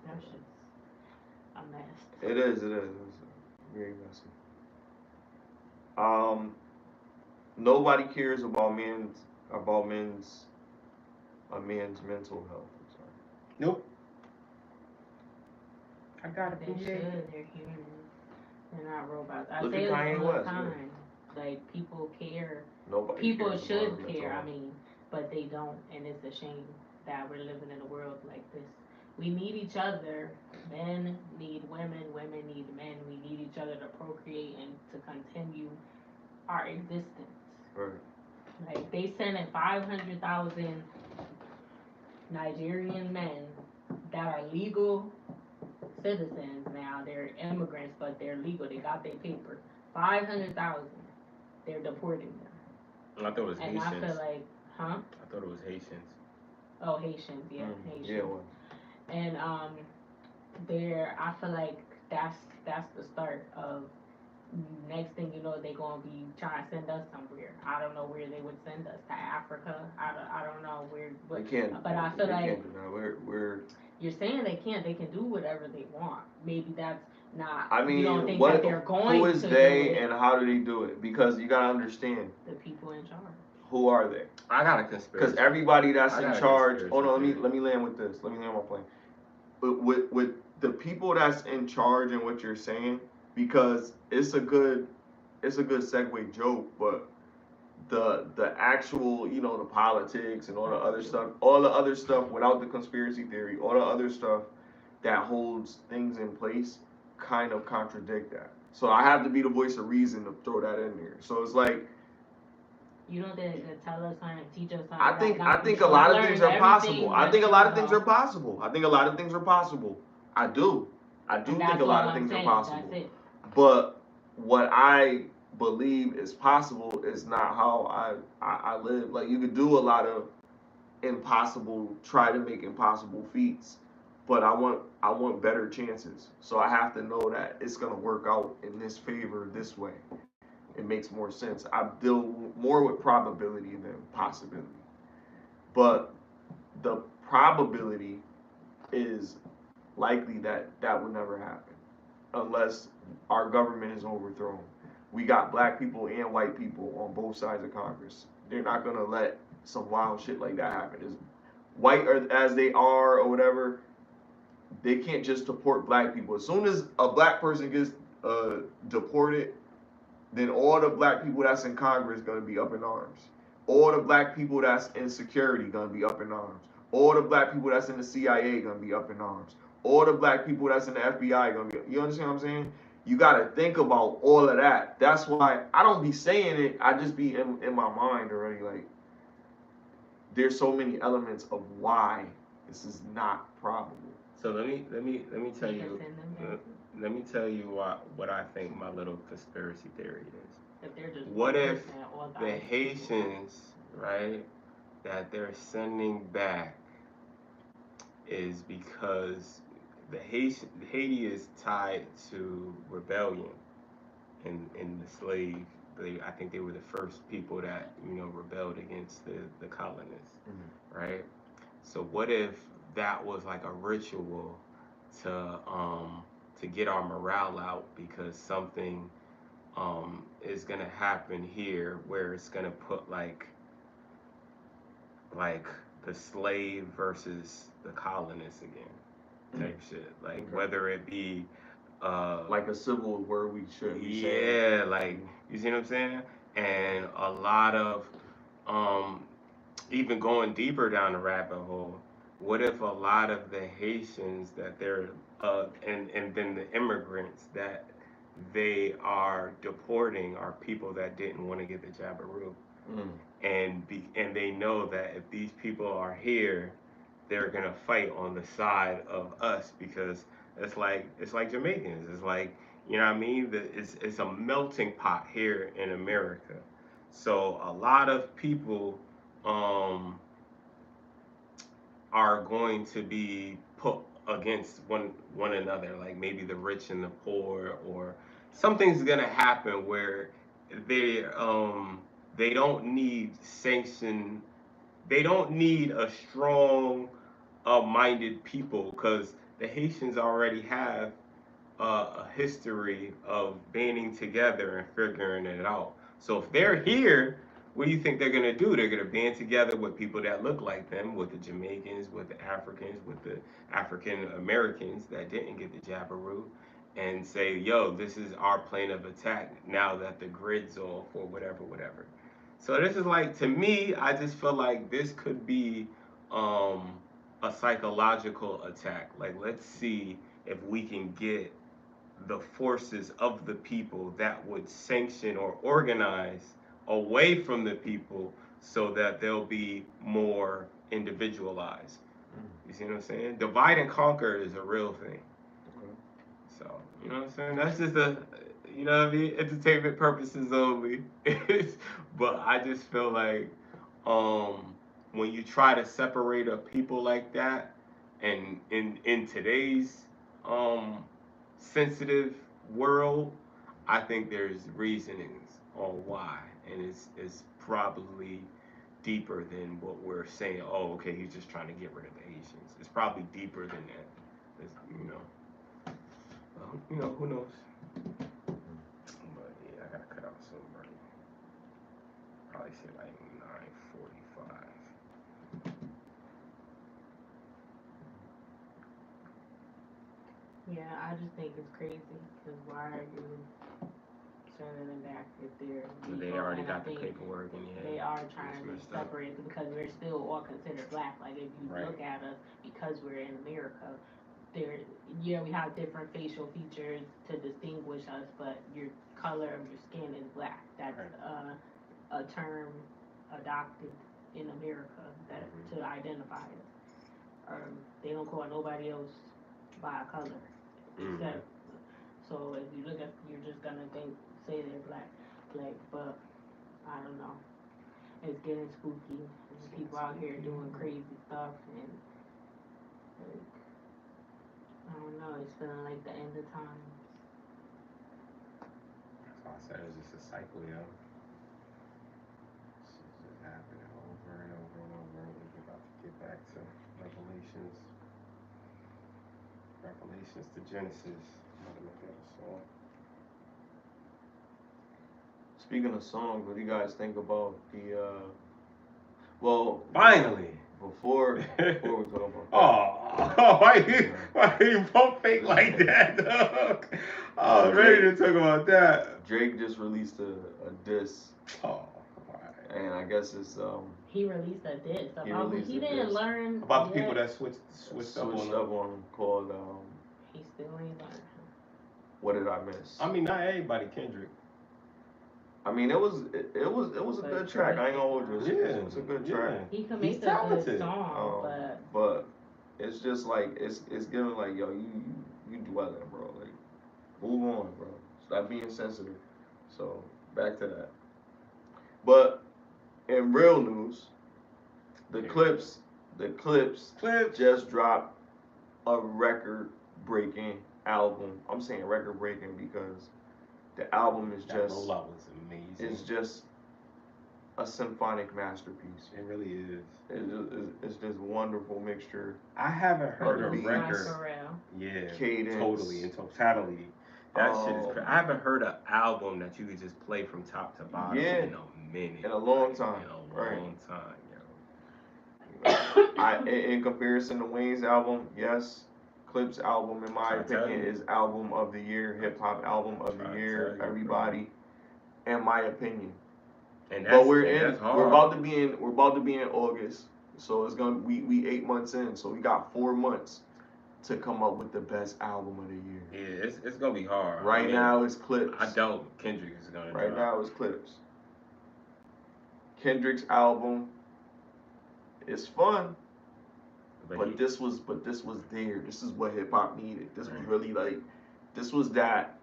That's just a mess. it is. It's very messy. Nobody cares about a man's mental health. I'm sorry. Nope. I got it. They should. They're humans. They're not robots. I Look say at this Kanye all the West, time. yeah. Like, people care. Nobody People cares should about mental care. health. I mean, but they don't, and it's a shame that we're living in a world like this. We need each other. Men need women. Women need men. We need each other to procreate and to continue our existence. Right. Like, they sending 500,000 Nigerian men that are legal citizens now. They're immigrants, but they're legal. They got their paper. 500,000. They're deporting them. I thought it was And Haitians. I feel like, huh? I thought it was Haitians. Oh, Haitians, yeah, Haitians. Yeah, well. And I feel like that's the start of. Next thing you know, they're gonna be trying to send us somewhere. I don't know where they would send us, to Africa. I don't know where. They can't. But I feel they like can't do that. We're. You're saying they can't. They can do whatever they want. Maybe that's not. I mean, you don't think that they're going who is to they do it. and how do they do it? Because you gotta understand. The people in charge. Who are they? I got a conspiracy. Because everybody that's in charge. Oh no, conspiracy let me land with this. Let me land my plane. With the people that's in charge and what you're saying, because it's a good segue joke, but the actual, you know, the politics and all the other stuff without the conspiracy theory, all the other stuff that holds things in place kind of contradict that. So I have to be the voice of reason to throw that in there. So it's like, you don't think they could tell us something, teach us something. I think a lot of things are possible. I think a lot of things are possible. I do think a lot of things are possible. That's it. But what I believe is possible is not how I live. Like, you could do a lot of try to make impossible feats, but I want better chances. So I have to know that it's gonna work out in this favor this way. It makes more sense. I deal more with probability than possibility. But the probability is likely that would never happen unless our government is overthrown. We got black people and white people on both sides of Congress. They're not gonna let some wild shit like that happen. As white as they are or whatever, they can't just deport black people. As soon as a black person gets deported, then all the black people that's in Congress gonna be up in arms. All the black people that's in security gonna be up in arms. All the black people that's in the CIA gonna be up in arms. All the black people that's in the FBI gonna be. You understand what I'm saying? You gotta think about all of that. That's why I don't be saying it. I just be in my mind already. Like, there's so many elements of why this is not probable. So let me tell you. Let me tell you what I think my little conspiracy theory is. What if the Haitians, right, that they're sending back is because Haiti is tied to rebellion in the slave. I think they were the first people that, you know, rebelled against the colonists, right? So what if that was like a ritual to get our morale out, because something is gonna happen here where it's gonna put like the slave versus the colonists again type shit. Like, whether it be like a civil where we should be saying. Like, you see what I'm saying? And a lot of even going deeper down the rabbit hole, what if a lot of the Haitians that they're and then the immigrants that they are deporting are people that didn't want to get the Jabiru? and they know that if these people are here, they're gonna fight on the side of us because it's like Jamaicans. It's like, you know what I mean. It's a melting pot here in America. So a lot of people um, are going to be put against one another, like maybe the rich and the poor, or something's gonna happen where they don't need sanction. They don't need a strong minded people because the Haitians already have a history of banding together and figuring it out. So if they're here, what do you think they're gonna do? They're gonna band together with people that look like them, with the Jamaicans, with the Africans, with the African Americans that didn't get the Jabiru, and say, "Yo, this is our plan of attack now that the grid's off or whatever, whatever." So this is like, to me, I just feel like this could be um, a psychological attack. Like, let's see if we can get the forces of the people that would sanction or organize away from the people so that they'll be more individualized. You see what I'm saying? Divide and conquer is a real thing. So, you know what I'm saying? That's just you know what I mean? Entertainment purposes only. But I just feel like when you try to separate a people like that, and in today's sensitive world, I think there's reasonings on why, and it's probably deeper than what we're saying. Oh, okay, he's just trying to get rid of the Asians. It's probably deeper than that. It's, who knows? But yeah, I gotta cut out some break. Probably say like 9:45. Yeah, I just think it's crazy because why are you sending them back if they're They already got the paperwork in They are trying to separate it because we're still all considered black. Like if you look at us, because we're in America, we have different facial features to distinguish us, but your color of your skin is black. That's a term adopted in America that to identify us. They don't call nobody else by a color. Except, so if you look at, you're just gonna say they're black, but I don't know. It's getting spooky. There's people out here doing crazy stuff, and like, I don't know. It's feeling like the end of times. That's why I said it's just a cycle, yo. It's just happening over and over and over. We're about to get back to Revelations to Genesis. I'm gonna look at a song. Speaking of songs, what do you guys think about the well, finally, before we talk about why you pump fake like that, dog? I was ready to talk about that. Drake just released a diss. Oh, and I guess it's he released a diss about he didn't learn about the people that switched up on him, called he still ain't learned. What did I miss? I mean, not everybody Kendrick. I mean, it was a good track. I ain't gonna hold you. It was a good track. He can make a good song, but it's just like it's giving like, yo, you dwelling, bro. Like, move on, bro. Stop being sensitive. So back to that. But in real news, the Clips just dropped a record-breaking album. I'm saying record-breaking because the album is just rollout was amazing. It's just a symphonic masterpiece. It really is. It's this wonderful mixture. I haven't heard a record. Yeah, cadence. Totally, in totality. That shit is crazy. I haven't heard an album that you could just play from top to bottom in a minute. In a long time. Yo. In comparison to Wayne's album, yes. Clips album, in my opinion, is album of the year, hip hop album of the year. Everybody, in my opinion. But we're about to be in August, so it's gonna we 8 months in, so we got 4 months to come up with the best album of the year. Yeah, it's gonna be hard. Now it's Clips. I doubt Kendrick is gonna. Now it's Clips. Kendrick's album is fun, but he, this was there. This is what hip hop needed. This was really like, this was that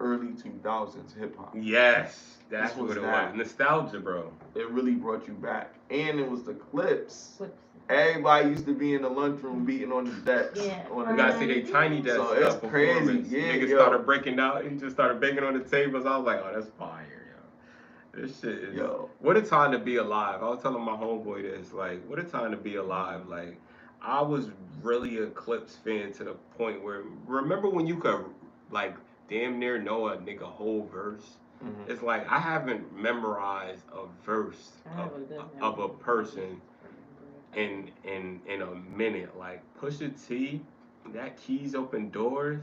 early 2000s hip hop. yes, that's what it was. Nostalgia, bro. It really brought you back, and it was the clips. Everybody used to be in the lunchroom beating on the decks. Yeah. You gotta see they tiny desk So it's crazy. Yeah, Niggas started breaking out. He just started banging on the tables. I was like, oh, that's fire, yo. This shit is. Yo. What a time to be alive. I was telling my homeboy this. Like, what a time to be alive. Like, I was really a Clips fan to the point where, remember when you could, like, damn near know a nigga whole verse? Mm-hmm. It's like, I haven't memorized a verse of a person in a minute. Like Pusha T, that Keys Open Doors,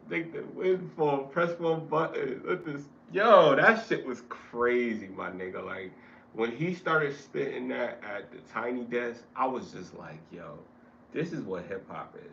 they win for press one button. Look this, yo, that shit was crazy, my nigga. Like when he started spitting that at the tiny desk, I was just like, yo, this is what hip hop is.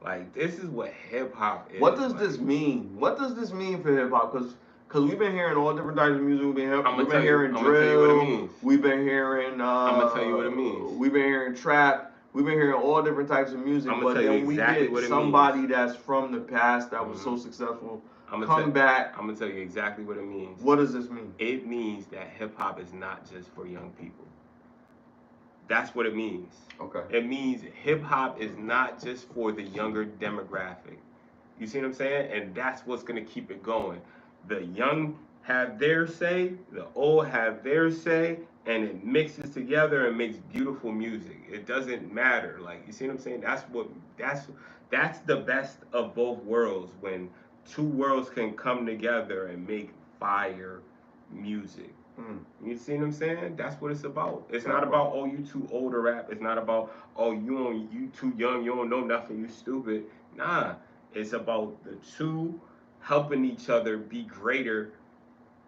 Like this is what hip hop is. What does this mean? What does this mean for hip hop? Cause we've been hearing all different types of music. We've been hearing drill. I'm gonna tell you what it means. We've been hearing. I'm gonna tell you what it means. We've been hearing trap. We've been hearing all different types of music. But then we get somebody that's from the past that was so successful come back. I'm gonna tell you exactly what it means. What does this mean? It means that hip hop is not just for young people. That's what it means. Okay. It means hip hop is not just for the younger demographic. You see what I'm saying? And that's what's gonna keep it going. The young have their say, the old have their say, and it mixes together and makes beautiful music. It doesn't matter. Like, you see what I'm saying? That's the best of both worlds, when two worlds can come together and make fire music. You see what I'm saying? That's what it's about. It's not about, oh, you too old to rap. It's not about, oh, you too young, you don't know nothing, you stupid. Nah, it's about the two helping each other be greater,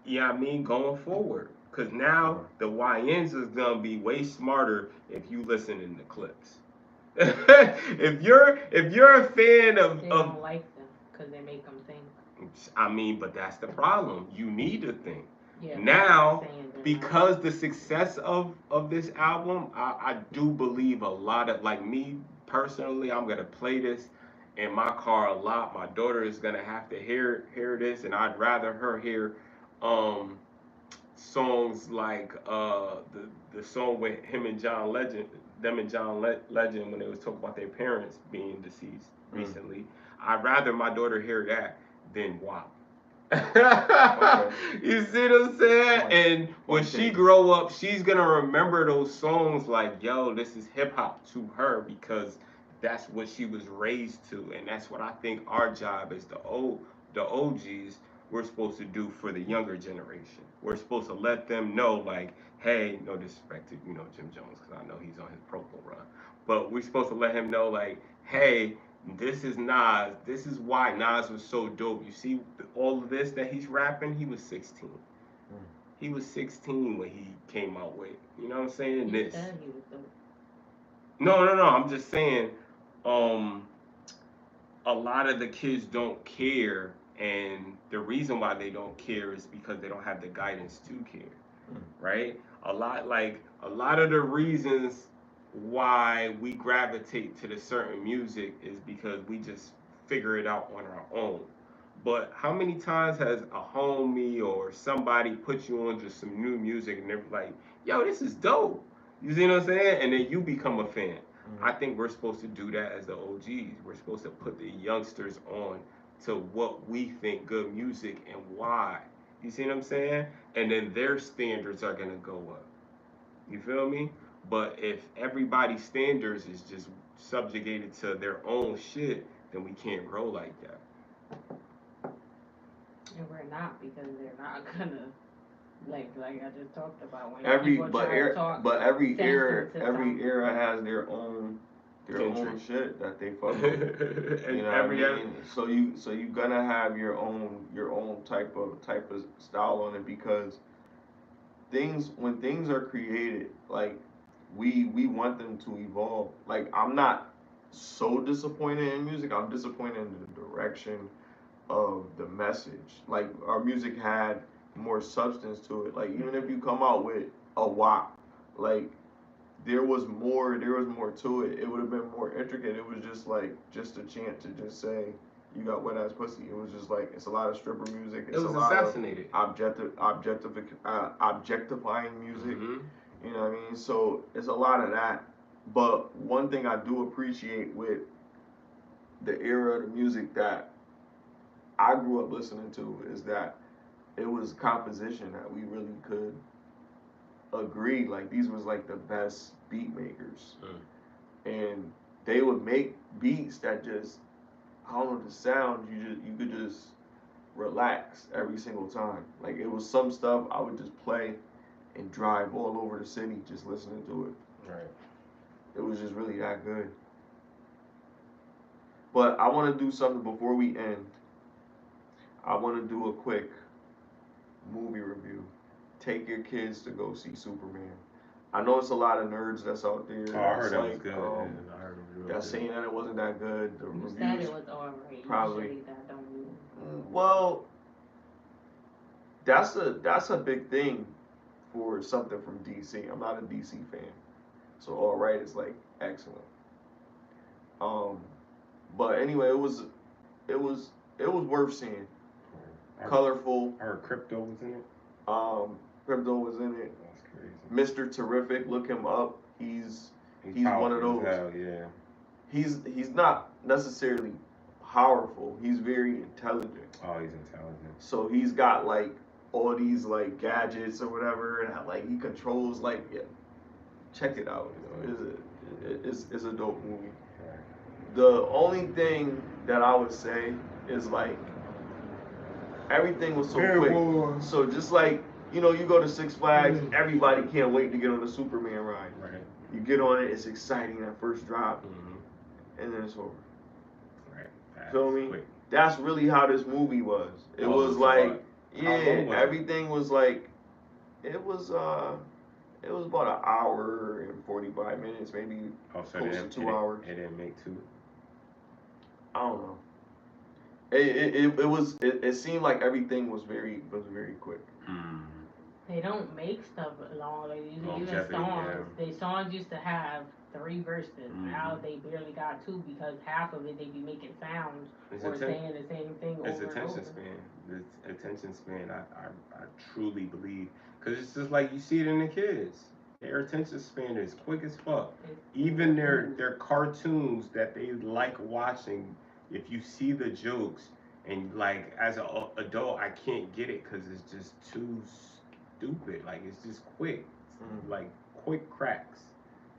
you know what I mean, going forward. Because now the YNs is going to be way smarter if you listen in the Clips. if you're a fan of... They don't like them because they make them think. I mean, but that's the problem. You need to think. Yeah, now, because the success of this album, I do believe a lot of, like me personally, I'm going to play this in my car a lot. My daughter is gonna have to hear this, and I'd rather her hear songs like the song with him and John Legend, Legend, when they was talking about their parents being deceased recently. I'd rather my daughter hear that than WAP. You see what I'm saying? And when she grow up, she's gonna remember those songs like, yo, this is hip hop to her, because that's what she was raised to, and that's what I think our job as the OGs, we're supposed to do for the younger generation. We're supposed to let them know, like, hey, no disrespect to, Jim Jones, because I know he's on his Pro Bowl run, but we're supposed to let him know, like, hey, this is Nas. This is why Nas was so dope. You see all of this that he's rapping? He was 16. He was 16 when he came out with, you know what I'm saying? He said he was dope. No. I'm just saying, a lot of the kids don't care, and the reason why they don't care is because they don't have the guidance to care, right? A lot of the reasons why we gravitate to the certain music is because we just figure it out on our own. But how many times has a homie or somebody put you on just some new music and they're like, yo, this is dope. You see what I'm saying? And then you become a fan. I think we're supposed to do that as the OGs. We're supposed to put the youngsters on to what we think good music and why. You see what I'm saying? And then their standards are gonna go up. You feel me? But if everybody's standards is just subjugated to their own shit, then we can't grow like that. And we're not, because they're not gonna, like I just talked about, when every era has their own shit that they fuck with. You know what I mean? So you gonna have your own type of style on it, because when things are created, like we want them to evolve. Like, I'm not so disappointed in music. I'm disappointed in the direction of the message. Like our music had more substance to it. Like even if you come out with a WAP, like there was more to it. It would have been more intricate. It was just like just a chant to just say you got wet ass pussy. It was just like it's a lot of stripper music. It's It was a lot assassinated. of objectifying music. Mm-hmm. You know what I mean? So it's a lot of that. But one thing I do appreciate with the era of the music that I grew up listening to is that it was composition that we really could agree. Like these was like the best beat makers, and they would make beats that just I don't know the sound. You could just relax every single time. Like it was some stuff I would just play and drive all over the city just listening to it. Right. It was just really that good. But I want to do something before we end. I want to do a quick movie review. Take your kids to go see Superman. I know it's a lot of nerds that's out there. Oh, I heard that like, was good. I heard it was that's good. saying that it wasn't that good. The You reviews said it was alright. probably. Usually that don't mean. Well, that's a big thing for something from DC. I'm not a DC fan, so all right is like excellent. But anyway, it was worth seeing. Colorful. I heard Crypto was in it. Crypto was in it. That's crazy. Mr. Terrific, look him up. He's one of powerful those. as hell, yeah. He's not necessarily powerful. He's very intelligent. Oh, he's intelligent. So he's got like all these like gadgets or whatever, and like he controls like check it out. You know, it's a dope movie. The only thing that I would say is like everything was so quick. So just like you know, you go to Six Flags, everybody can't wait to get on the Superman ride. Right. You get on it, it's exciting that first drop, and then it's over. Right. Feel me? Quick. That's really how this movie was. It was like, everything was like, it was about an hour and 45 minutes, maybe close to 2 hours. It didn't make 2. I don't know. It seemed like everything was very quick. They don't make stuff long. Like even songs. Yeah. They songs used to have 3 verses. Now they barely got 2 because half of it they be making sounds or saying the same thing over and over. It's attention span. It's attention span. I truly believe because it's just like you see it in the kids. Their attention span is quick as fuck. Even their cartoons that they like watching. If you see the jokes and like as an adult, I can't get it because it's just too stupid. Like it's just quick, like quick cracks.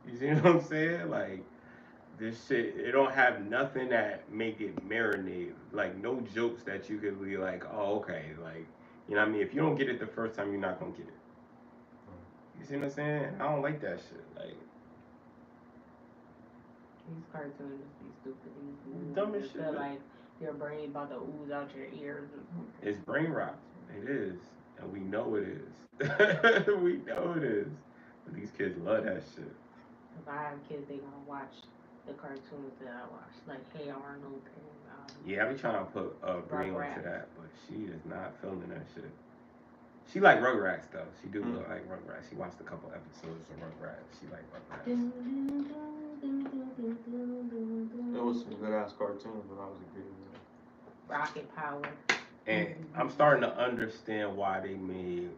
You see what I'm saying? Like this shit, it don't have nothing that make it marinate. Like no jokes that you could be like, oh okay, like you know what I mean. If you don't get it the first time, you're not gonna get it. You see what I'm saying? I don't like that shit. Like these cartoons be stupid. These dumb as shit. Feel like your brain about to ooze out your ears. It's brain rot. It is, and we know it is. We know it is. But these kids love that shit. If I have kids, they gonna watch the cartoons that I watch, like Hey Arnold and yeah, I be trying to put Greenland to Rugrats. that, but she is not feeling that shit. She like Rugrats though. She do look like Rugrats. She watched a couple episodes of Rugrats. She like Rugrats. There was some good ass cartoons when I was a kid. Rocket Power. And I'm starting to understand why they made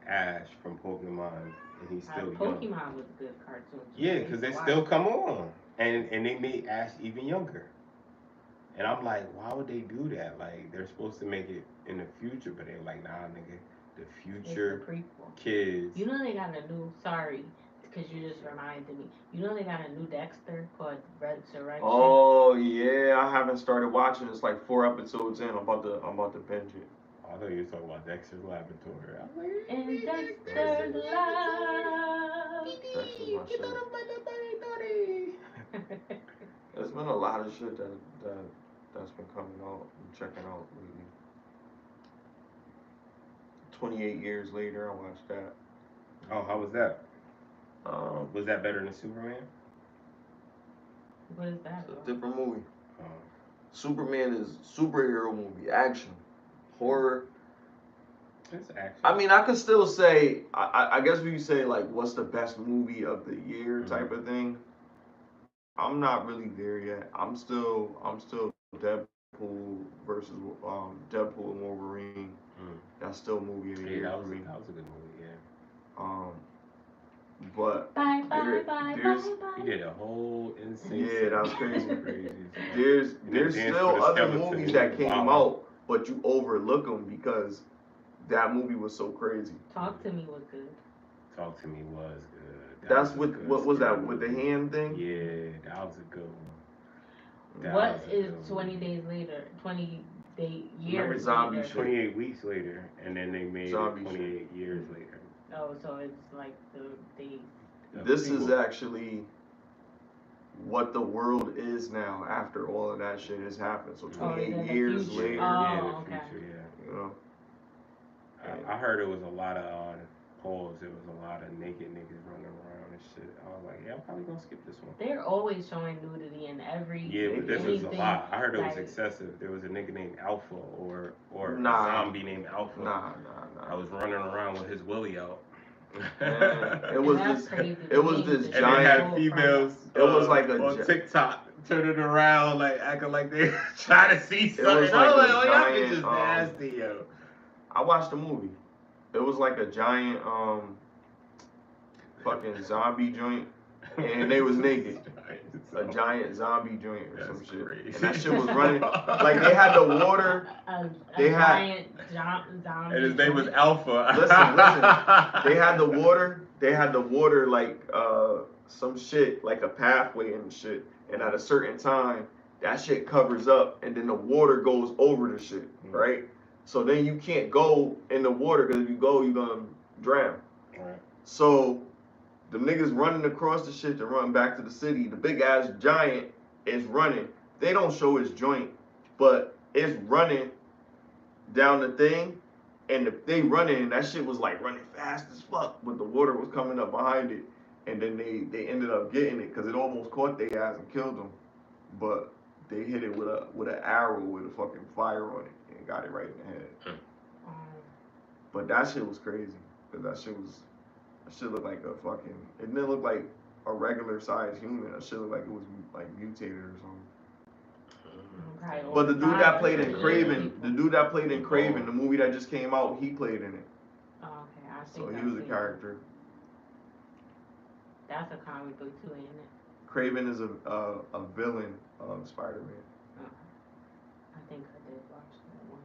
Ash from Pokemon, and he's still young. Pokemon was a good cartoon. Yeah, because they still come on, and they made Ash even younger. And I'm like, why would they do that? Like they're supposed to make it in the future, but they're like, nah, nigga, the future it's the prequel. Kids. You know they got a new. Sorry. Because you just reminded me. You know they got a new Dexter called Resurrection. Oh yeah, I haven't started watching. It's like 4 episodes in. I'm about to binge it. Oh, I thought you were talking about Dexter's Laboratory. I'm like, and Dexter's Lab. Dexter's my shit. There's been a lot of shit that's been coming out and checking out lately. 28 years later, I watched that. Oh, how was that? Was that better than Superman? What is that? It's a different movie. Superman is superhero movie, action, horror. It's action. I mean, I could still say, I guess we say like, what's the best movie of the year type of thing. I'm not really there yet. I'm still Deadpool versus Deadpool and Wolverine. That's still a movie of the year for me. That was a good movie, yeah. But He did a whole insane. Yeah, that was crazy. There's still other movies that came out, but you overlook them because that movie was so crazy. Talk to Me was good. Talk to Me was good. That's with what was that with the hand thing? Yeah, that was a good one. What is 20 days later? 20 years later. 28 weeks later, and then they made Zombie it 28 years later. Oh, so it's like This is actually what the world is now after all of that shit has happened. So 28 years later. Oh, okay. You know. I heard it was a lot of polls. It was a lot of naked niggas running around and shit. I was like, yeah, I'm probably gonna skip this one. They're always showing nudity in every. Yeah, but this was a lot. I heard it was excessive. There was a nigga named Alpha or a zombie named Alpha. Nah. I was running around with his willy out. It was this giant. And they had females. It was like on TikTok turning around, like acting like they trying to see something. It was like I was a like, giant, y'all bitches nasty, yo. I watched the movie. It was like a giant fucking zombie joint, and they was naked. A giant zombie joint or some shit. Crazy. And that shit was running. Like they had the water. They had zombie. And his name was Alpha. Listen. They had the water. They had the water like some shit, like a pathway and shit. And at a certain time, that shit covers up, and then the water goes over the shit, right? So then you can't go in the water, because if you go, you're gonna drown. Right. So the niggas running across the shit to run back to the city. The big ass giant is running. They don't show his joint, but it's running down the thing, and they running, and that shit was like running fast as fuck, but the water was coming up behind it, and then they ended up getting it because it almost caught their ass and killed them, but they hit it with an arrow with a fucking fire on it and got it right in the head. But that shit was crazy, because that shit looked like a fucking, it didn't look like a regular sized human. That shit looked like it was like mutated or something. But the dude that played in Craven, the movie that just came out, he played in it. Oh, okay, I think so he was a character. That's a comic book too, ain't it? Craven is a villain of Spider-Man. Oh, I think I did watch that one.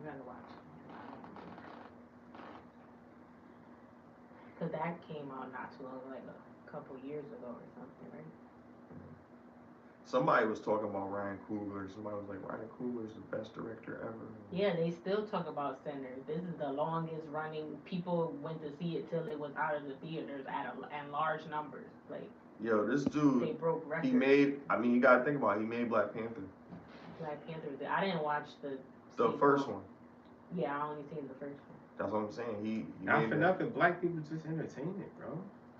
I gotta watch it. Cause that came out not too long, like a couple years ago or something, right? Somebody was talking about Ryan Coogler. Somebody was like, Ryan Coogler is the best director ever. Yeah, they still talk about Sinners. This is the longest running. People went to see it till it was out of the theaters and large numbers. Like, yo, this dude, they broke records. He made, I mean, you gotta think about it. He made Black Panther. Black Panther. I didn't watch the first one. Yeah, I only seen the first one. That's what I'm saying. He not for nothing. Black people just entertain it, bro.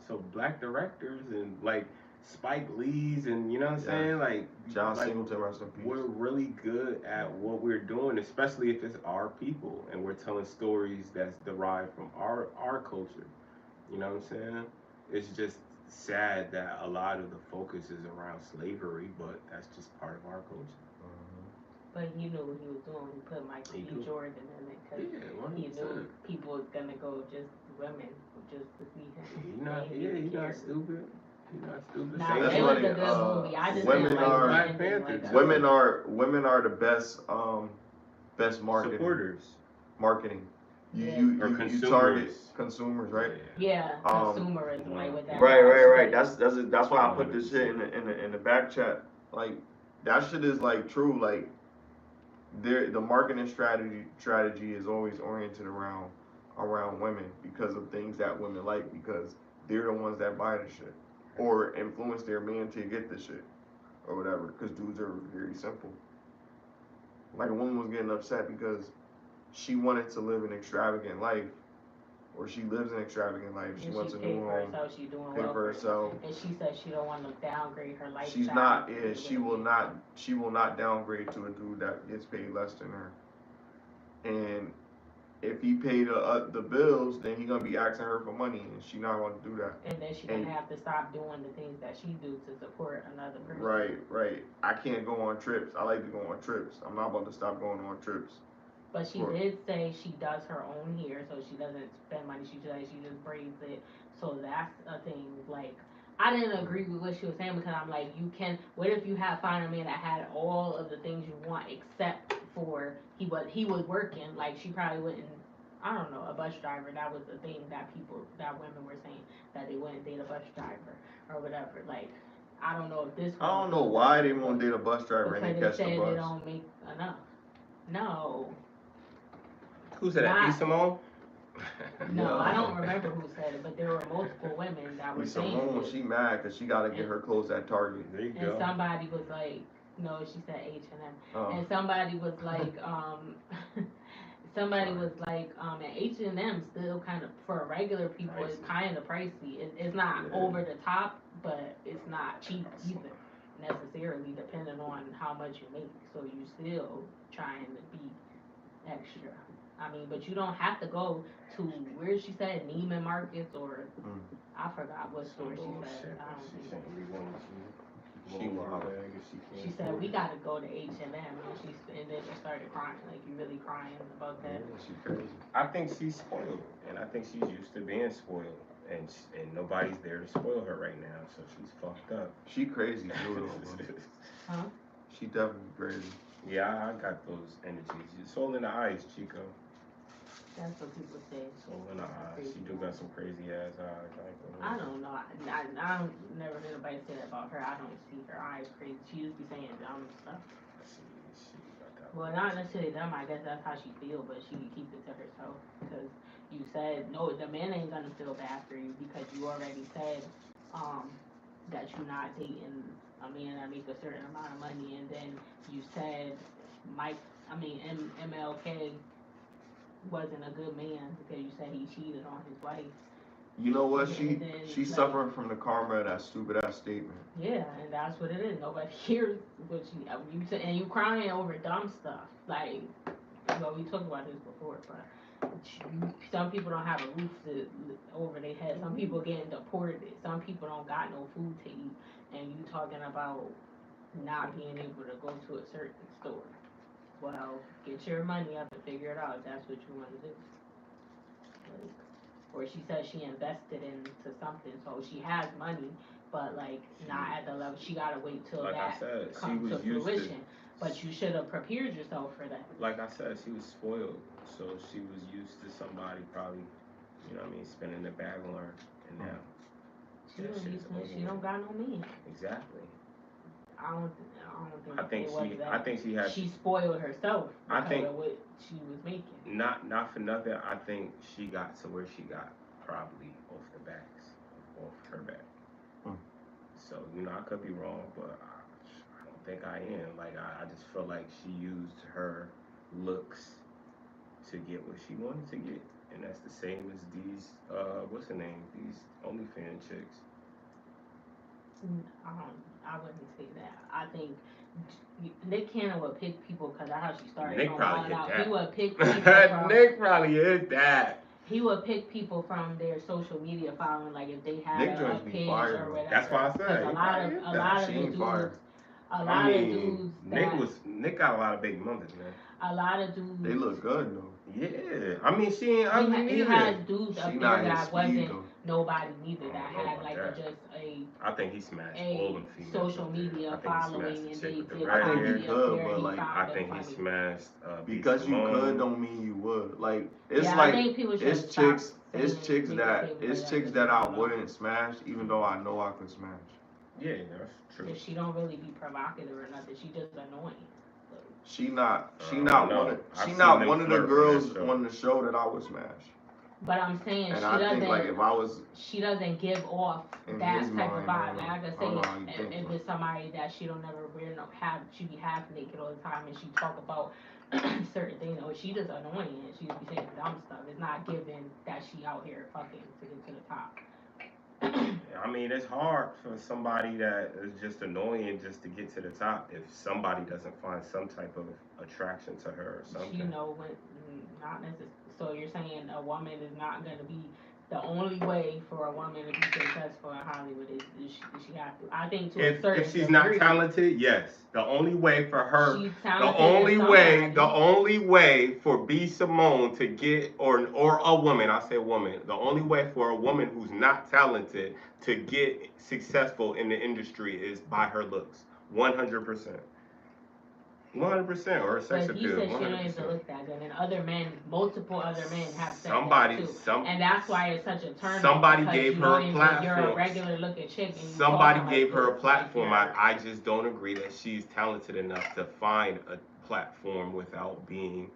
So black directors and like Spike Lee's and you know what I'm saying, like John Singleton, rest in peace. We're really good at what we're doing, especially if it's our people and we're telling stories that's derived from our culture. You know what I'm saying? It's just sad that a lot of the focus is around slavery, but that's just part of our culture. But he knew what he was doing. He put Michael B. Jordan in it because he knew people was gonna go just women just to see him. You're not stupid. You're not stupid. Nah, it was a good movie. I just didn't like Black Panther. Women are the best marketing. Supporters. Marketing. You target consumers, right? Yeah, consumerism, like with that. Right. That's why I put this shit in the back chat. Like that shit is like true. Like the marketing strategy is always oriented around women because of things that women like, because they're the ones that buy the shit or influence their man to get the shit or whatever. Because dudes are very simple. Like a woman was getting upset because she wanted to live an extravagant life, or she lives an extravagant life. She wants a paid new for home. herself, she doing Pay well for herself. And she said she don't want to downgrade her lifestyle. She's not. Yeah, she will not. She will not downgrade to a dude that gets paid less than her. And if he paid the bills, then he gonna be asking her for money, and she not gonna do that. And then she gonna have to stop doing the things that she do to support another person. Right. I can't go on trips. I like to go on trips. I'm not about to stop going on trips. But she did say she does her own hair, so she doesn't spend money. She just braids it. So that's a thing. Like, I didn't agree with what she was saying because I'm like, what if you found a man that had all of the things you want except for he was working. Like, she probably wouldn't. I don't know, a bus driver. That was the thing that women were saying, that they wouldn't date a bus driver or whatever. Like, I don't know if this. I don't know why they won't date a bus driver and they catch the bus. They don't make enough. No. Who said that? E. Simone? No, I don't remember who said it, but there were multiple women that were saying Simone, she mad because she got to get her clothes at Target. There you go. And somebody was like, no, she said H&M. And somebody was like, and H&M still kind of, for regular people, is kind of pricey. It's not over the top, but it's not cheap either, necessarily, depending on how much you make. So you still trying to be extra. I mean, but you don't have to go to, where she said, Neiman Marcus, or I forgot what store she said. I don't think she said we gotta go to H&M, and then she started crying, like, you really crying about that. Yeah, she crazy. I think she's spoiled, and I think she's used to being spoiled, and nobody's there to spoil her right now, so she's fucked up. She crazy too, Huh? She definitely crazy. Yeah, I got those energies. Soul in the eyes, Chico. That's what people say. Soul in the eyes. She do got some crazy ass eyes. I don't know. I don't never heard anybody say that about her. I don't see her eyes crazy. She just be saying dumb stuff. Well, not necessarily dumb. I guess that's how she feel, but she keep it to herself because you said no. The man ain't gonna feel bad for you because you already said that you're not dating a man that makes a certain amount of money, and then you said MLK wasn't a good man because you said he cheated on his wife. You know what? She's suffering from the karma of that stupid ass statement. Yeah, and that's what it is. Nobody hears what you said, and you crying over dumb stuff. Like, well, we talked about this before, but some people don't have a roof over their head. Some people getting deported. Some people don't got no food to eat, and you talking about not being able to go to a certain store. Well, get your money up and figure it out if that's what you want to do. Like, or she said she invested into something, so she has money, but like not at the level. She gotta wait till like that comes to fruition. But you should have prepared yourself for that. Like I said, she was spoiled, so she was used to somebody probably, spending the bag on her, and now she don't got no man. Exactly. I think she spoiled herself because of what she was making. Not for nothing. I think she got to where she got probably off her back. So I could be wrong, but I don't think I am. Like I just feel like she used her looks to get what she wanted to get, and that's the same as these what's the name? These OnlyFans chicks. I wouldn't say that. I think Nick Cannon would pick people because that's how she started. Nick probably hit that. He would pick people Nick probably hit that. He would pick people from their social media following, like if they had a page or whatever. That's why I said a lot of dudes. Nick got a lot of big mothers, man. A lot of dudes. They look good though. Yeah, she ain't ugly neither. He had dudes up there that wasn't nobody neither that had like just a. I think he smashed all them females. Social media following, and they did I think he could, but like I think he smashed. Because you could don't mean you would. Like it's chicks that I wouldn't smash, even though I know I could smash. Yeah, that's true. She don't really be provocative or nothing. She just annoying. She not one of the girls on the show that I would smash. But I'm saying And she I doesn't. think like if I was she doesn't give off in that his type mind, of vibe. Like I could I don't know how say, you think, if but it's somebody that she don't never wear no she be half naked all the time, and she talk about certain things, or she just annoying, and she just be saying dumb stuff. It's not given that she out here fucking to get to the top. I mean, it's hard for somebody that is just annoying just to get to the top if somebody doesn't find some type of attraction to her or something. You know, when not necessarily. So you're saying a woman is not going to be the only way for a woman to be successful in Hollywood is she have to. I think to a certain if she's degree, not talented, yes. The only way for her, she's the only way for B Simone to get or a woman, I say woman, the only way for a woman who's not talented to get successful in the industry is by her looks, 100%. 100%, or a sex but he appeal. said she 100%. don't even look that good, and other men, multiple other men have said Somebody, that too. And that's why it's such a turn. Somebody gave her a You're a platform. regular looking chick. And Somebody gave like her a this. platform. Like I just don't agree that she's talented enough to find a platform without being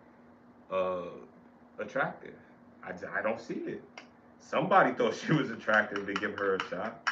attractive. I don't see it. Somebody thought she was attractive to give her a shot.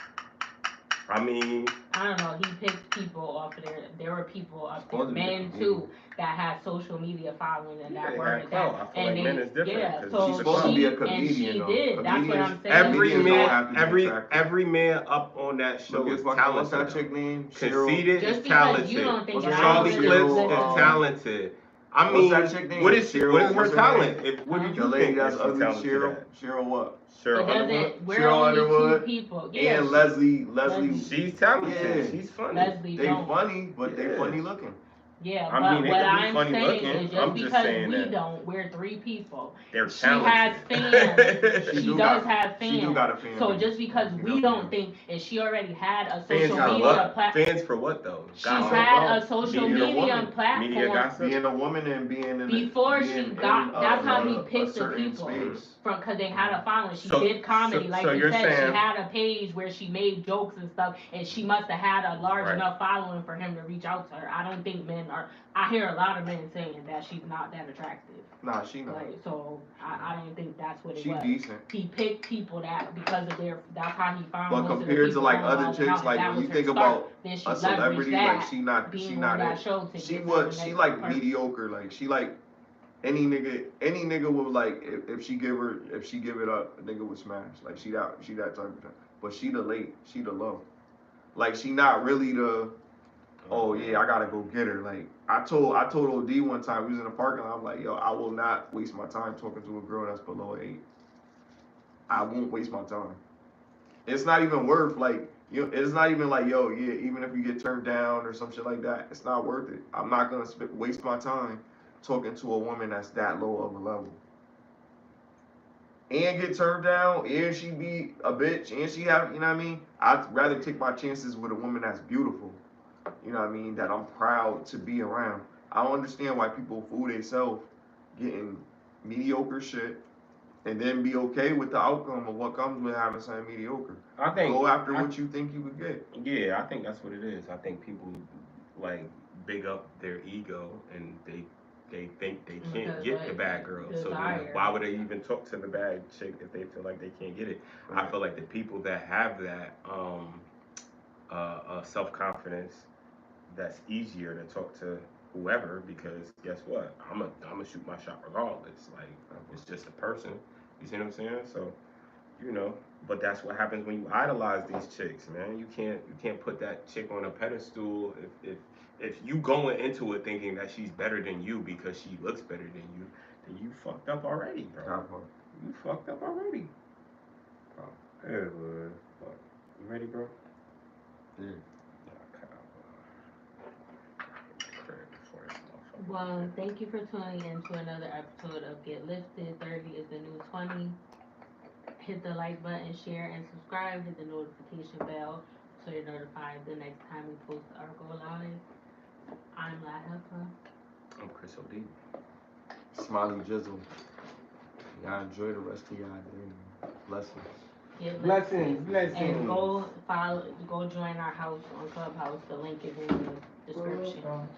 I mean, I don't know. He picked people off of there. There were people up there, men too, that had social media following and that were that. I feel like men is different. Yeah, so she's supposed to be a comedian. And she did. That's what I'm saying. Every man up on that show is talented. What's that chick name? Conceited is talented. You don't think Charlie Clips is talented. I mean, what's that chick name? What is her talent? What do you think that's ugly? Cheryl what? Cheryl Underwood. People. Yeah, and Leslie. She's talented. Yeah. She's funny. They funny, but they funny looking. Yeah, I but mean, what I'm funny saying looking. is just because we don't, we're three people. They're talented. She has fans. She does have fans. She do got a fan. So just because we don't think, and she already had a social media platform. Fans for what though? She's had a social media platform. Media gossip. Being a woman and being in before she got. That's how he picked the people. From because they had a following. She did comedy, like you said. She had a page where she made jokes and stuff, and she must have had a large enough following for him to reach out to her. I don't think men are. I hear a lot of men saying that she's not that attractive. Nah, she not. Like, so I don't think that's what it was. She decent. He picked people that because of their. That's how he found. But compared to like other chicks, like when you think about a celebrity, like she not it. She like mediocre. Like she like any nigga would like if she give it up, a nigga would smash. Like she that type of thing. But she the low. Like she not really the. Oh yeah, I gotta go get her. Like I told OD one time, we was in the parking lot. I'm like, yo, I will not waste my time talking to a girl that's below 8. I won't waste my time. It's not even worth like, it's not even like, yo, yeah, even if you get turned down or some shit like that, it's not worth it. I'm not gonna waste my time talking to a woman that's that low of a level. And get turned down, and she be a bitch, and she have, you know what I mean? I'd rather take my chances with a woman that's beautiful. You know what I mean? That I'm proud to be around. I don't understand why people fool themselves getting mediocre shit and then be okay with the outcome of what comes with having something mediocre. I think go after what you think you could get. Yeah, I think that's what it is. I think people like big up their ego and they think they can't get the bad girl. So then why would they even talk to the bad chick if they feel like they can't get it? Right. I feel like the people that have that self-confidence, that's easier to talk to whoever, because guess what? I'm a shoot my shot regardless. Like, it's just a person. You see what I'm saying? So, but that's what happens when you idolize these chicks, man. You can't put that chick on a pedestal if you going into it thinking that she's better than you because she looks better than you, then you fucked up already, bro. You fucked up already. Oh, hey, fuck. You ready, bro? Yeah. Well, thank you for tuning in to another episode of Get Lifted. 30 is the new 20. Hit the like button, share, and subscribe. Hit the notification bell so you're notified the next time we post our Go Live. I'm Lahefa. I'm Chris OD. SmileyJizzle. Y'all enjoy the rest of y'all day. Blessings. Blessings. And go join our house on Clubhouse. The link is in the description.